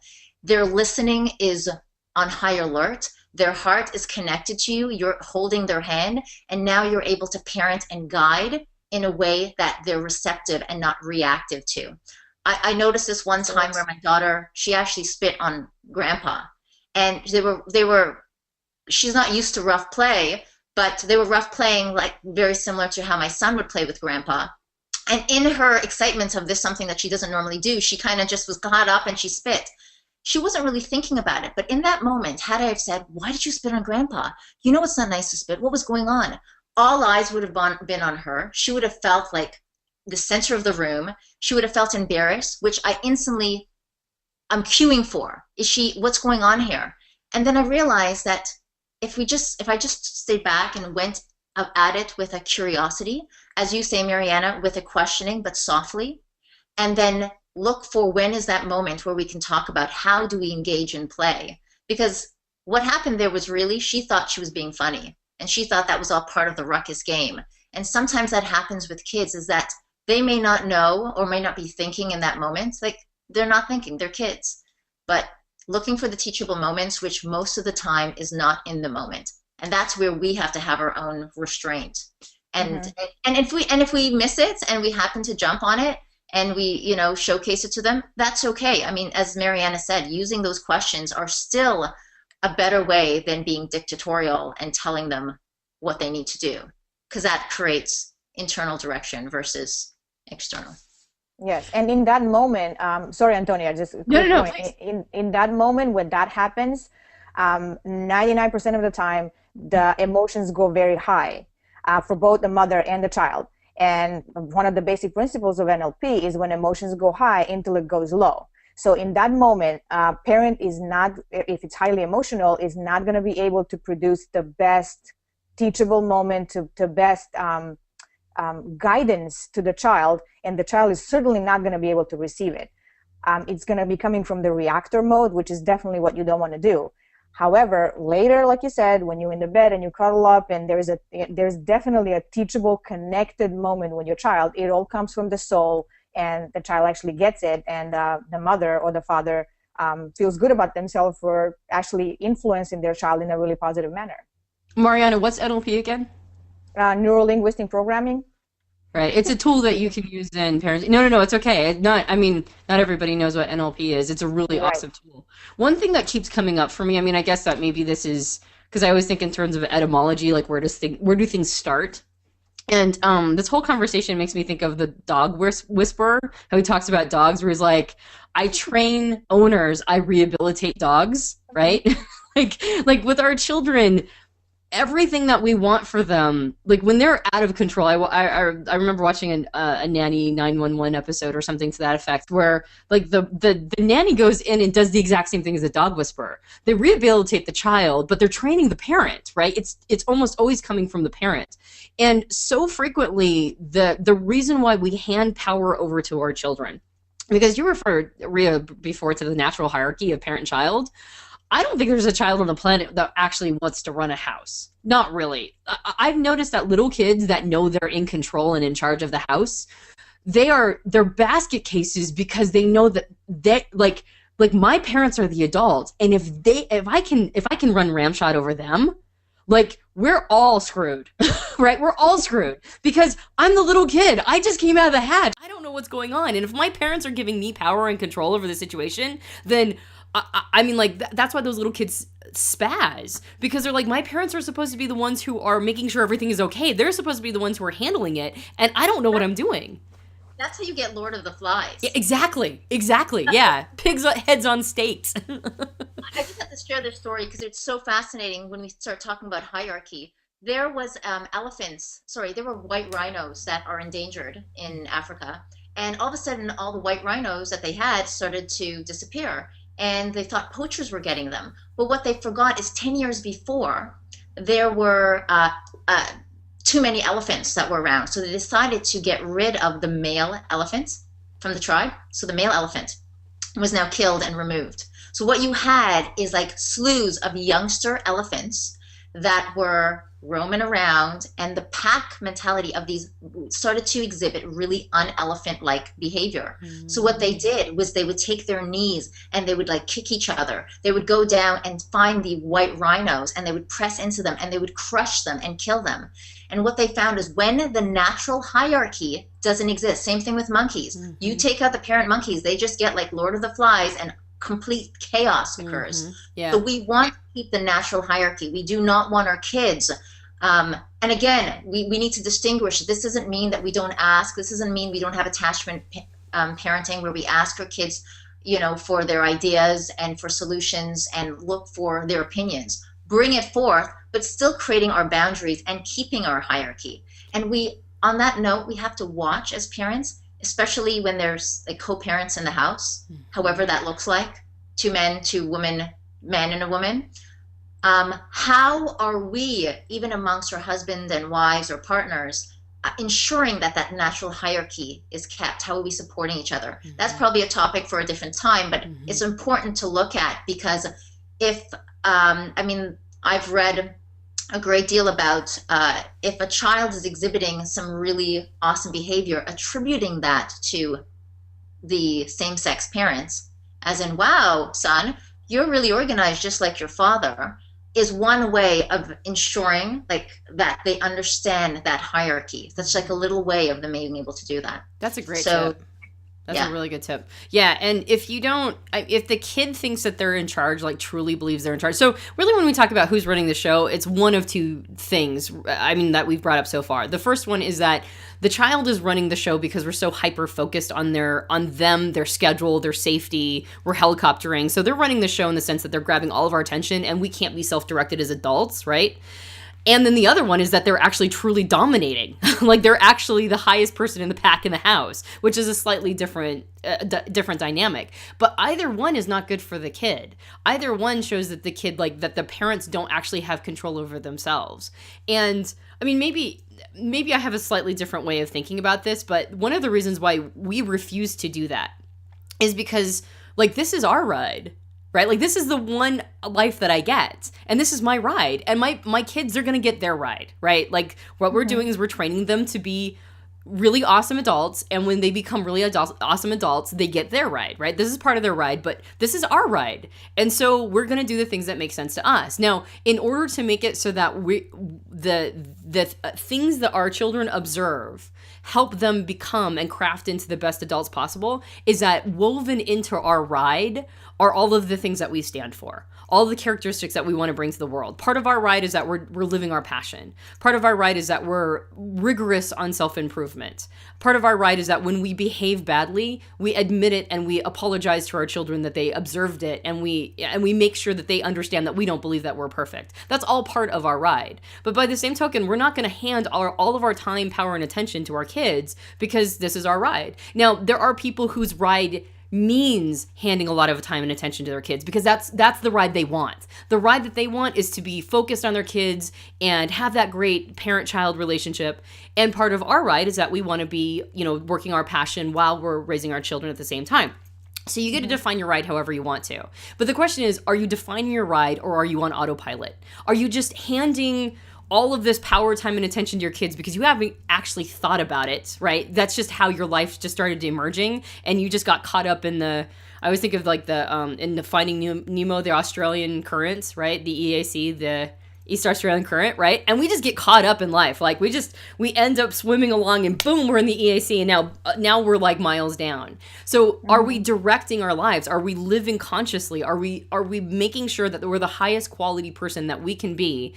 Their listening is on high alert. Their heart is connected to you. You're holding their hand, and now you're able to parent and guide in a way that they're receptive and not reactive to. I noticed this one time where my daughter, she actually spit on Grandpa, and she's not used to rough play, but they were rough playing, like very similar to how my son would play with Grandpa. And in her excitement of this, something that she doesn't normally do, she kind of just was caught up and she spit. She wasn't really thinking about it. But in that moment, had I have said, why did you spit on Grandpa? You know it's not nice to spit. What was going on? All eyes would have been on her. She would have felt like the center of the room. She would have felt embarrassed, which I'm queuing for. What's going on here? And then I realized that if I just stayed back and went at it with a curiosity, as you say, Mariana, with a questioning, but softly, and then look for when is that moment where we can talk about how do we engage in play. Because what happened there was really, she thought she was being funny, and she thought that was all part of the ruckus game. And sometimes that happens with kids, is that they may not know or may not be thinking in that moment. Like, they're not thinking, they're kids. But looking for the teachable moments, which most of the time is not in the moment. And that's where we have to have our own restraint. And if we miss it and we happen to jump on it and we, you know, showcase it to them, that's okay. I mean, as Mariana said, using those questions are still a better way than being dictatorial and telling them what they need to do, because that creates internal direction versus external. Yes, and in that moment, sorry, Antonia, just a quick No, point. In that moment when that happens, 99% of the time, the emotions go very high for both the mother and the child. And one of the basic principles of NLP is when emotions go high, intellect goes low. So in that moment, parent is not, if it's highly emotional, is not going to be able to produce the best teachable moment, to best guidance to the child, and the child is certainly not going to be able to receive it. It's going to be coming from the reactor mode, which is definitely what you don't want to do. However, later, like you said, when you're in the bed and you cuddle up, and there's definitely a teachable, connected moment with your child. It all comes from the soul, and the child actually gets it, and the mother or the father feels good about themselves for actually influencing their child in a really positive manner. Mariana, what's NLP again? Neuro-linguistic programming. Right. It's a tool that you can use in parenting. No, it's okay. Not everybody knows what NLP is. It's a really awesome tool. One thing that keeps coming up for me, I mean, I guess that maybe this is because I always think in terms of etymology, like where do things start? And this whole conversation makes me think of the dog whisperer, how he talks about dogs, where he's like, I train owners, I rehabilitate dogs, right? like with our children, everything that we want for them, like when they're out of control. I remember watching a Nanny 911 episode or something to that effect, where like the nanny goes in and does the exact same thing as a dog whisperer. They rehabilitate the child, but they're training the parent, right? It's almost always coming from the parent. And so frequently, the reason why we hand power over to our children, because you referred, Rhea, before to the natural hierarchy of parent and child. I don't think there's a child on the planet that actually wants to run a house. Not really. I've noticed that little kids that know they're in control and in charge of the house, they're basket cases, because they know that like my parents are the adults, and if I can run ramshot over them, like we're all screwed, right? We're all screwed because I'm the little kid. I just came out of the hatch. I don't know what's going on, and if my parents are giving me power and control over the situation, then I mean, like, that's why those little kids spaz, because they're like, my parents are supposed to be the ones who are making sure everything is okay. They're supposed to be the ones who are handling it, and I don't know what I'm doing. That's how you get Lord of the Flies. Yeah, exactly. Yeah. Pigs' heads on stakes. I just have to share this story because it's so fascinating when we start talking about hierarchy. There was there were white rhinos that are endangered in Africa. And all of a sudden, all the white rhinos that they had started to disappear. And they thought poachers were getting them. But what they forgot is 10 years before, there were too many elephants that were around. So they decided to get rid of the male elephants from the tribe. So the male elephant was now killed and removed. So what you had is like slews of youngster elephants that were roaming around, and the pack mentality of these started to exhibit really un-elephant-like behavior. Mm-hmm. So what they did was they would take their knees and they would like kick each other. They would go down and find the white rhinos and they would press into them and they would crush them and kill them. And what they found is when the natural hierarchy doesn't exist, same thing with monkeys. Mm-hmm. You take out the parent monkeys, they just get like Lord of the Flies and complete chaos occurs. Mm-hmm. Yeah. So we want to keep the natural hierarchy. We do not want our kids. And again, we need to distinguish. This doesn't mean that we don't ask. This doesn't mean we don't have attachment parenting where we ask our kids, for their ideas and for solutions and look for their opinions. Bring it forth, but still creating our boundaries and keeping our hierarchy. And on that note, we have to watch as parents, especially when there's like co-parents in the house, however that looks like, 2 men, 2 women, man and a woman. How are we, even amongst our husbands and wives or partners, ensuring that natural hierarchy is kept? How are we supporting each other? Mm-hmm. That's probably a topic for a different time, but it's important to look at, because I've read a great deal about if a child is exhibiting some really awesome behavior, attributing that to the same-sex parents, as in, wow, son, you're really organized just like your father, is one way of ensuring like that they understand that hierarchy. That's like a little way of them being able to do that. That's a great tip. That's a really good tip. Yeah, and if the kid thinks that they're in charge, like truly believes they're in charge. So really when we talk about who's running the show, it's one of 2 things, that we've brought up so far. The first one is that the child is running the show because we're so hyper-focused on them, their schedule, their safety. We're helicoptering. So they're running the show in the sense that they're grabbing all of our attention, and we can't be self-directed as adults, right? And then the other one is that they're actually truly dominating. Like they're actually the highest person in the pack in the house, which is a slightly different dynamic. But either one is not good for the kid. Either one shows that the kid, like that the parents don't actually have control over themselves. And I mean, maybe I have a slightly different way of thinking about this, but one of the reasons why we refuse to do that is because like this is our ride. Right? Like this is the one life that I get, and this is my ride, and my kids are going to get their ride, right? Like what we're doing is we're training them to be really awesome adults, and when they become really awesome adults, they get their ride, right? This is part of their ride, but this is our ride. And so we're going to do the things that make sense to us. Now, in order to make it so that the things that our children observe help them become and craft into the best adults possible, is that woven into our ride are all of the things that we stand for, all the characteristics that we want to bring to the world. Part of our ride is that we're living our passion. Part of our ride is that we're rigorous on self-improvement. Part of our ride is that when we behave badly, we admit it and we apologize to our children that they observed it, and we make sure that they understand that we don't believe that we're perfect. That's all part of our ride. But by the same token, we're not going to hand all of our time, power, and attention to our kids because this is our ride. Now, there are people whose ride means handing a lot of time and attention to their kids because that's the ride they want. The ride that they want is to be focused on their kids and have that great parent-child relationship. And part of our ride is that we want to be, working our passion while we're raising our children at the same time. So you get to define your ride however you want to. But the question is, are you defining your ride or are you on autopilot? Are you just handing all of this power, time, and attention to your kids because you haven't actually thought about it, right? That's just how your life just started emerging, and you just got caught up in I always think of like in the Finding Nemo, the Australian currents, right? The EAC, east Australian current, right? And we just get caught up in life. Like we end up swimming along and boom, we're in the EAC, and now we're like miles down. So are we directing our lives? Are we living consciously? Are we making sure that we're the highest quality person that we can be?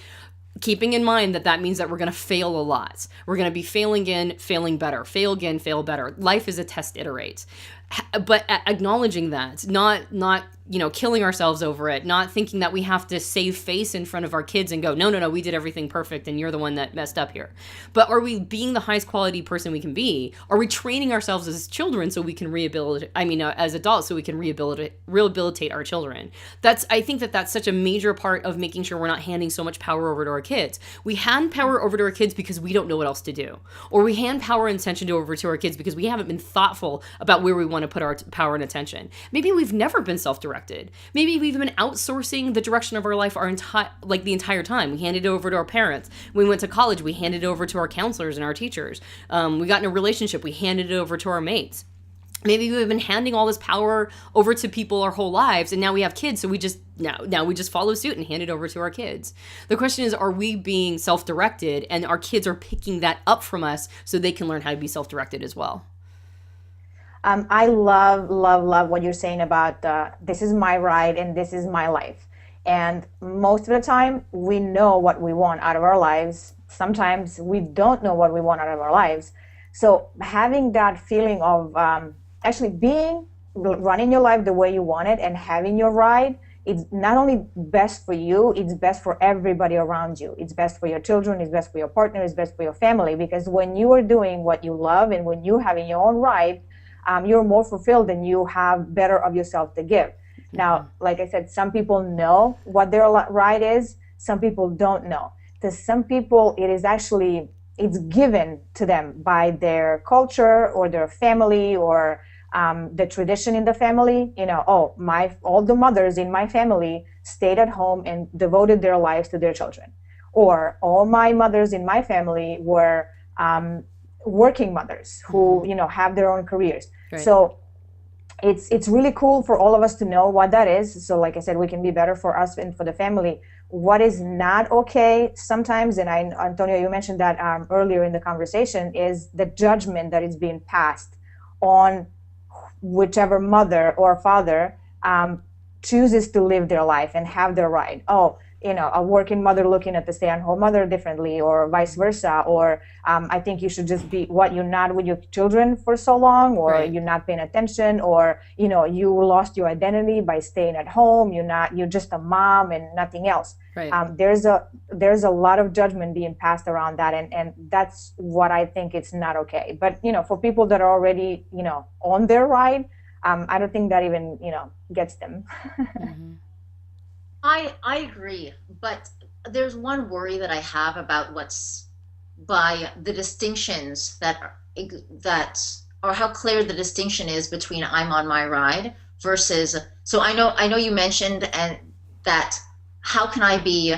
Keeping in mind that means that we're going to fail a lot. We're going to be failing again, failing better, fail again, fail better. Life is a test iterate. But acknowledging that, not killing ourselves over it, not thinking that we have to save face in front of our kids and go, no, we did everything perfect and you're the one that messed up here. But are we being the highest quality person we can be? Are we training ourselves as children so we can as adults so we can rehabilitate our children? I think that's such a major part of making sure we're not handing so much power over to our kids. We hand power over to our kids because we don't know what else to do. Or we hand power and attention over to our kids because we haven't been thoughtful about where we want to put our power and attention. Maybe we've never been self-directed. Maybe we've been outsourcing the direction of our life the entire time. We handed it over to our parents. When we went to college, we handed it over to our counselors and our teachers. We got in a relationship, we handed it over to our mates. Maybe we've been handing all this power over to people our whole lives, and now we have kids, so we just follow suit and hand it over to our kids. The question is, are we being self-directed, and our kids are picking that up from us so they can learn how to be self-directed as well? I love what you're saying about this is my ride and this is my life. And most of the time, we know what we want out of our lives. Sometimes we don't know what we want out of our lives. So having that feeling of actually running your life the way you want it and having your ride, it's not only best for you, it's best for everybody around you. It's best for your children, it's best for your partner, it's best for your family. Because when you are doing what you love and when you're having your own ride, you're more fulfilled and you have better of yourself to give. Now, like I said, some people know what their ride is. Some people don't know. To some people, it's given to them by their culture or their family or the tradition in the family. All the mothers in my family stayed at home and devoted their lives to their children. Or all my mothers in my family were working mothers who have their own careers. Right. So it's really cool for all of us to know what that is. So like I said, we can be better for us and for the family. What is not okay sometimes, and Antonio, you mentioned that earlier in the conversation, is the judgment that is being passed on whichever mother or father chooses to live their life and have their ride. A working mother looking at the stay-at-home mother differently, or vice versa, or I think you should just be you're not with your children for so long, or right. You're not paying attention, or you lost your identity by staying at home. You're just a mom and nothing else. Right. There's a lot of judgment being passed around that, and that's what I think it's not okay. But for people that are already on their ride, I don't think that even gets them. Mm-hmm. I agree, but there's one worry that I have about by the distinctions that or how clear the distinction is between I'm on my ride versus. So I know you mentioned that how can I be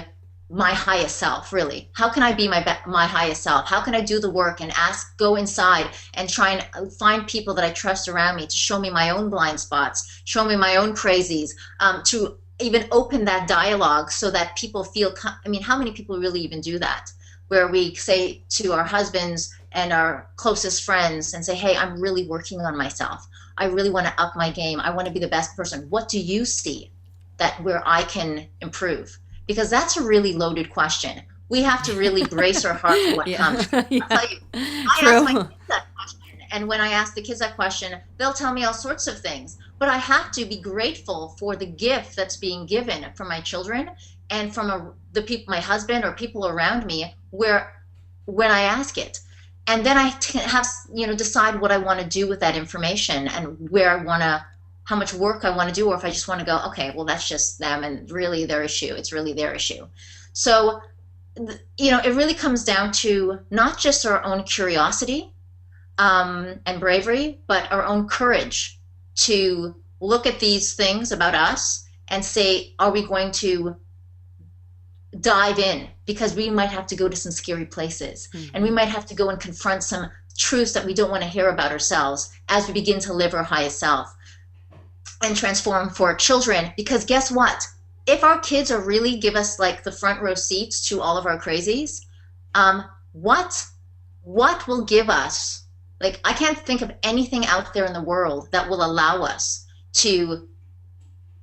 my highest self, really? How can I be my highest self? How can I do the work and go inside and try and find people that I trust around me to show me my own blind spots, show me my own crazies, to even open that dialogue so that people feel, how many people really even do that? Where we say to our husbands and our closest friends and say, hey, I'm really working on myself. I really want to up my game. I want to be the best person. What do you see where I can improve? Because that's a really loaded question. We have to really brace our heart for what comes. Yeah. I'll tell you, I ask my kids that question. And when I ask the kids that question, they'll tell me all sorts of things. But I have to be grateful for the gift that's being given from my children and from the people, my husband or people around me, when I ask it. And then I have decide what I want to do with that information and how much work I want to do, or if I just want to go, okay, well, that's just them and really their issue. It's really their issue. So, it really comes down to not just our own curiosity and bravery, but our own courage to look at these things about us and say, are we going to dive in? Because we might have to go to some scary places, and we might have to go and confront some truths that we don't want to hear about ourselves as we begin to live our highest self and transform for our children. Because guess what? if our kids are really give us like the front row seats to all of our crazies, um, what will give us, like, I can't think of anything out there in the world that will allow us to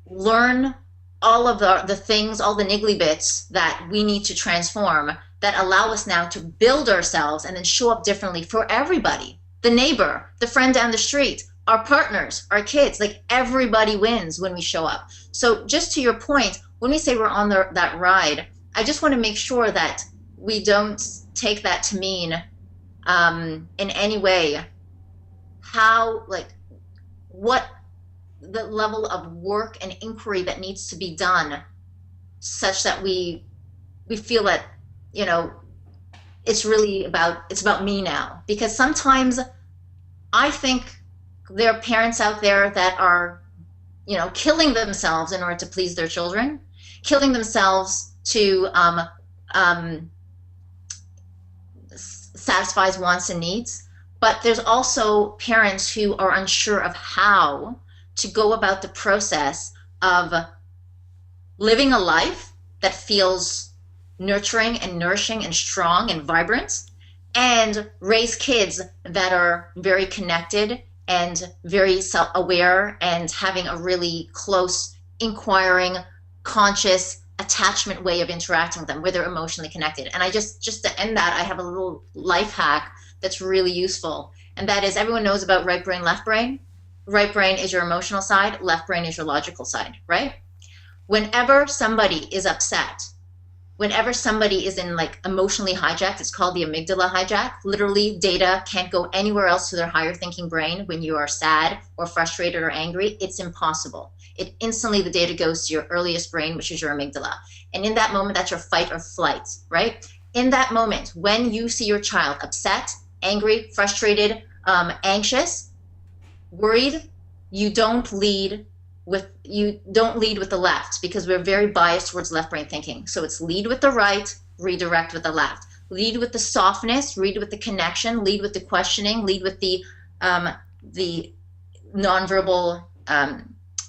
learn all of the things, all the niggly bits that we need to transform, that allow us now to build ourselves and then show up differently for everybody. The neighbor, the friend down the street, our partners, our kids, like everybody wins when we show up. So just to your point, when we say we're on that ride, I just want to make sure that we don't take that to mean in any way how, like, what the level of work and inquiry that needs to be done such that we feel that, you know, it's about me now. Because sometimes I think there are parents out there that are, you know, killing themselves in order to please their children, killing themselves to satisfy wants and needs. But there's also parents who are unsure of how to go about the process of living a life that feels nurturing and nourishing and strong and vibrant, and raise kids that are very connected and very self-aware and having a really close, inquiring, conscious attachment way of interacting with them, where they're emotionally connected. And I just to end that, I have a little life hack that's really useful. And that is, everyone knows about right brain, left brain. Right brain is your emotional side, left brain is your logical side, right? Whenever somebody is upset, whenever somebody is in like emotionally hijacked, it's called the amygdala hijack. Literally, data can't go anywhere else to their higher thinking brain when you are sad or frustrated or angry. It's impossible. It instantly, the data goes to your earliest brain, which is your amygdala. And in that moment, that's your fight or flight, right? In that moment, when you see your child upset, angry, frustrated, anxious, worried, you don't lead with the left, because we're very biased towards left brain thinking. So it's lead with the right, redirect with the left. Lead with the softness, lead with the connection, lead with the questioning, lead with the nonverbal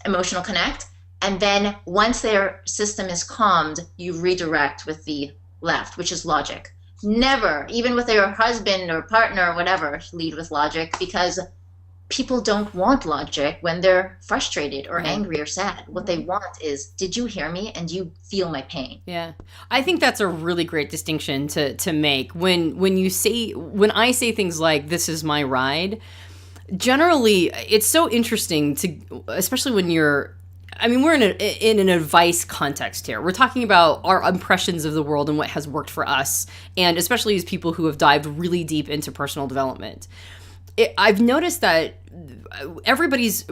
emotional connect. And then once their system is calmed, you redirect with the left, which is logic. Never, even with your husband or partner or whatever, lead with logic, because people don't want logic when they're frustrated or angry or sad. What they want is, did you hear me and do you feel my pain? Yeah. I think that's a really great distinction to make. When I say things like, this is my ride, generally it's so interesting to, especially when we're in an advice context here. We're talking about our impressions of the world and what has worked for us, and especially as people who have dived really deep into personal development. I've noticed that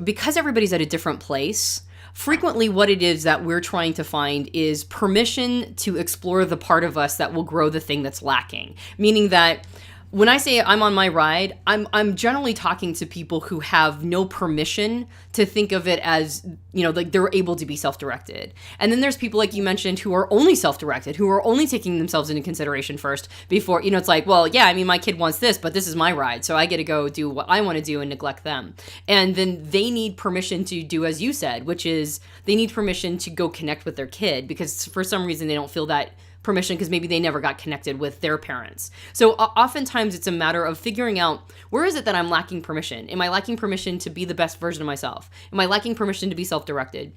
because everybody's at a different place, frequently what it is that we're trying to find is permission to explore the part of us that will grow the thing that's lacking. Meaning that when I say I'm on my ride, I'm generally talking to people who have no permission to think of it as, you know, like they're able to be self-directed. And then there's people like you mentioned who are only self-directed, who are only taking themselves into consideration first before, you know, it's like, well, yeah, I mean, my kid wants this, but this is my ride, so I get to go do what I want to do and neglect them. And then they need permission to do as you said, which is they need permission to go connect with their kid, because for some reason they don't feel that permission because maybe they never got connected with their parents. So oftentimes it's a matter of figuring out, where is it that I'm lacking permission? Am I lacking permission to be the best version of myself? Am I lacking permission to be self-directed?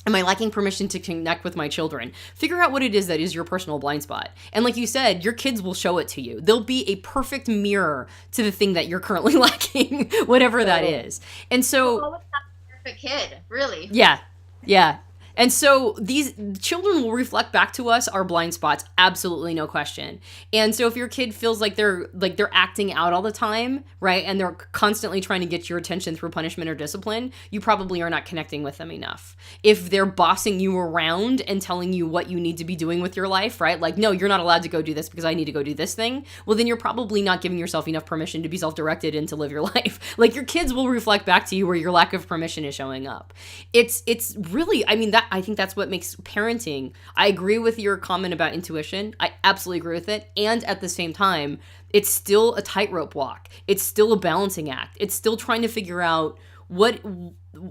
Am I lacking permission to connect with my children? Figure out what it is that is your personal blind spot. And like you said, your kids will show it to you. They'll be a perfect mirror to the thing that you're currently lacking, whatever that is. And so... always have a perfect kid, really. Yeah. And so these children will reflect back to us our blind spots, absolutely no question. And so if your kid feels like they're acting out all the time, right, and they're constantly trying to get your attention through punishment or discipline, you probably are not connecting with them enough. If they're bossing you around and telling you what you need to be doing with your life, right, like, no, you're not allowed to go do this because I need to go do this thing, well, then you're probably not giving yourself enough permission to be self-directed and to live your life. Like, your kids will reflect back to you where your lack of permission is showing up. It's really, I think that's what makes parenting. I agree with your comment about intuition. I absolutely agree with it. And at the same time, it's still a tightrope walk. It's still a balancing act. It's still trying to figure out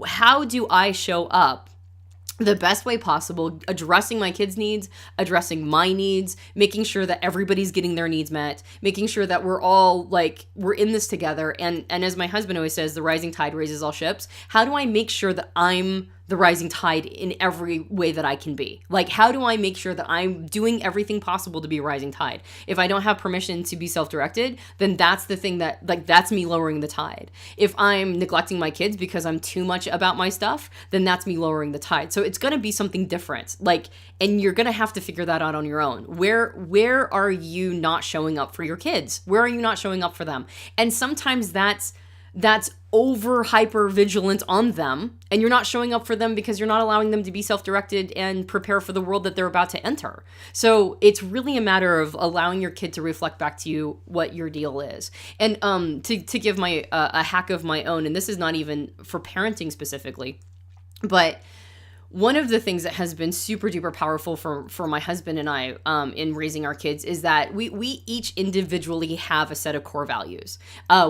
how do I show up the best way possible, addressing my kids' needs, addressing my needs, making sure that everybody's getting their needs met, making sure that we're all like, we're in this together. And as my husband always says, the rising tide raises all ships. How do I make sure that I'm the rising tide in every way that I can be? Like, how do I make sure that I'm doing everything possible to be a rising tide? If I don't have permission to be self-directed, then that's the thing that, like, that's me lowering the tide. If I'm neglecting my kids because I'm too much about my stuff, then that's me lowering the tide. So it's going to be something different. Like, and you're going to have to figure that out on your own. Where are you not showing up for your kids? Where are you not showing up for them? And sometimes that's over hyper vigilant on them, and you're not showing up for them because you're not allowing them to be self-directed and prepare for the world that they're about to enter. So it's really a matter of allowing your kid to reflect back to you what your deal is. And to give my a hack of my own, and this is not even for parenting specifically, but one of the things that has been super duper powerful for my husband and I in raising our kids is that we each individually have a set of core values.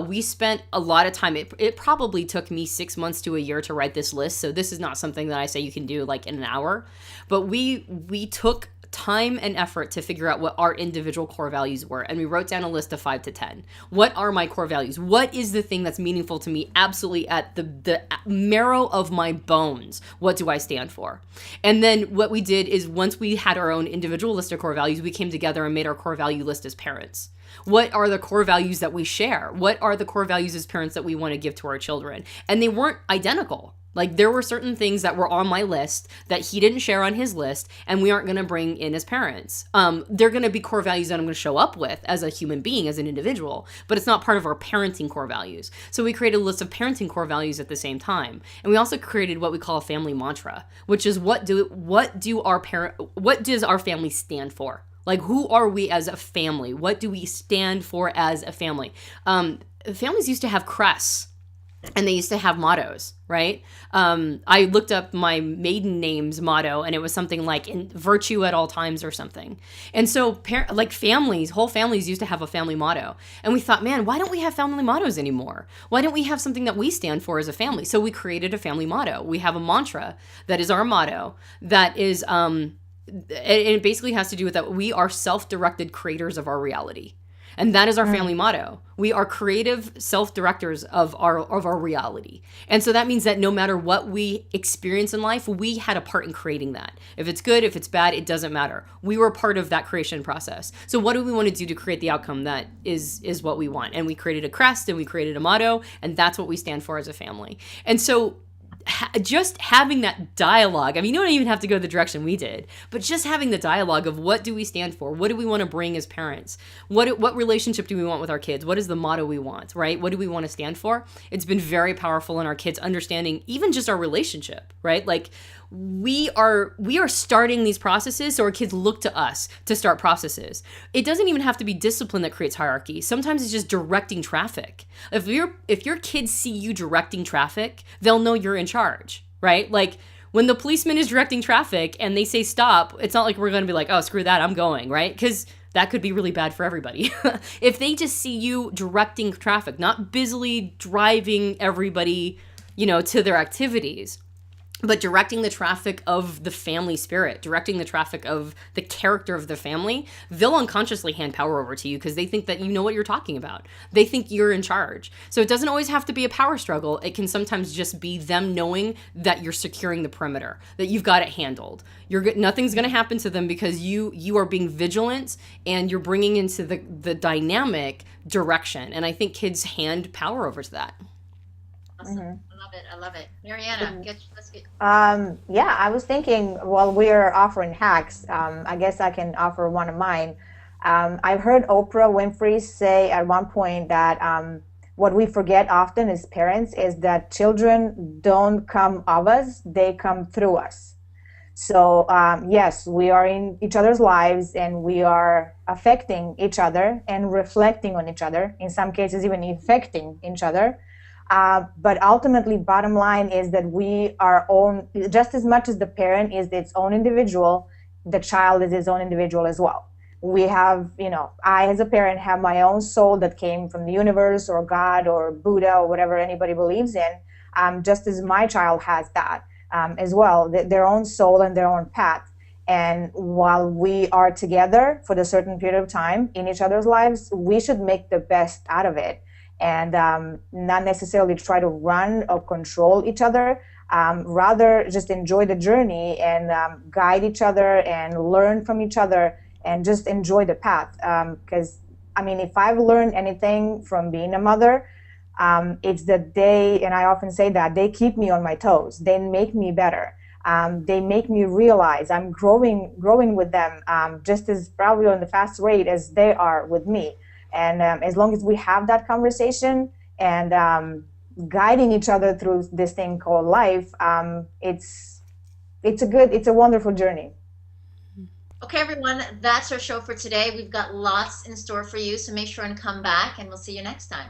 We spent a lot of time. It probably took me 6 months to a year to write this list. So this is not something that I say you can do like in an hour, but we took time and effort to figure out what our individual core values were. And we wrote down a list of 5 to 10. What are my core values? What is the thing that's meaningful to me absolutely at the marrow of my bones? What do I stand for? And then what we did is once we had our own individual list of core values, we came together and made our core value list as parents. What are the core values that we share? What are the core values as parents that we want to give to our children? And they weren't identical. Like, there were certain things that were on my list that he didn't share on his list, and we aren't going to bring in as parents. They're going to be core values that I'm going to show up with as a human being, as an individual, but it's not part of our parenting core values. So we created a list of parenting core values at the same time. And we also created what we call a family mantra, which is what does our family stand for? Like, who are we as a family? What do we stand for as a family? Families used to have crests. And they used to have mottos, right? I looked up my maiden name's motto, and it was something like "in virtue at all times" or something. And so, whole families used to have a family motto. And we thought, man, why don't we have family mottos anymore? Why don't we have something that we stand for as a family? So we created a family motto. We have a mantra that is our motto. That is, and it basically has to do with that we are self-directed creators of our reality. And that is our family motto. We are creative self-directors of our reality. And so that means that no matter what we experience in life, we had a part in creating that. If it's good, if it's bad, it doesn't matter. We were part of that creation process. So what do we want to do to create the outcome that is what we want? And we created a crest and we created a motto, and that's what we stand for as a family. And so just having that dialogue, I mean, you don't even have to go the direction we did, but just having the dialogue of what do we stand for? What do we want to bring as parents? What relationship do we want with our kids? What is the motto we want, right? What do we want to stand for? It's been very powerful in our kids understanding even just our relationship, right? Like, we are starting these processes, so our kids look to us to start processes. It doesn't even have to be discipline that creates hierarchy. Sometimes it's just directing traffic. If your kids see you directing traffic, they'll know you're in charge, right? Like, when the policeman is directing traffic and they say stop, it's not like we're going to be like, oh, screw that, I'm going, right? Because that could be really bad for everybody. If they just see you directing traffic, not busily driving everybody, to their activities, but directing the traffic of the family spirit, directing the traffic of the character of the family, they'll unconsciously hand power over to you because they think that you know what you're talking about. They think you're in charge. So it doesn't always have to be a power struggle. It can sometimes just be them knowing that you're securing the perimeter, that you've got it handled. Nothing's going to happen to them because you are being vigilant and you're bringing into the dynamic direction. And I think kids hand power over to that. Awesome. I love it. Mariana, let's get. Yeah, I was thinking while we're offering hacks, I guess I can offer one of mine. I've heard Oprah Winfrey say at one point that what we forget often as parents is that children don't come of us, they come through us. So yes, we are in each other's lives and we are affecting each other and reflecting on each other, in some cases even infecting each other. But ultimately, bottom line is that we are own, just as much as the parent is its own individual, the child is its own individual as well. We have, I as a parent have my own soul that came from the universe or God or Buddha or whatever anybody believes in, just as my child has that. as well, their own soul and their own path. And while we are together for a certain period of time in each other's lives, we should make the best out of it, and not necessarily try to run or control each other. Rather, just enjoy the journey and guide each other and learn from each other and just enjoy the path. Because, I mean, if I've learned anything from being a mother, it's that and I often say that, they keep me on my toes. They make me better. They make me realize I'm growing with them, just as probably on the fast rate as they are with me. And as long as we have that conversation and guiding each other through this thing called life, it's a wonderful journey. Okay, everyone, that's our show for today. We've got lots in store for you, so make sure and come back, and we'll see you next time.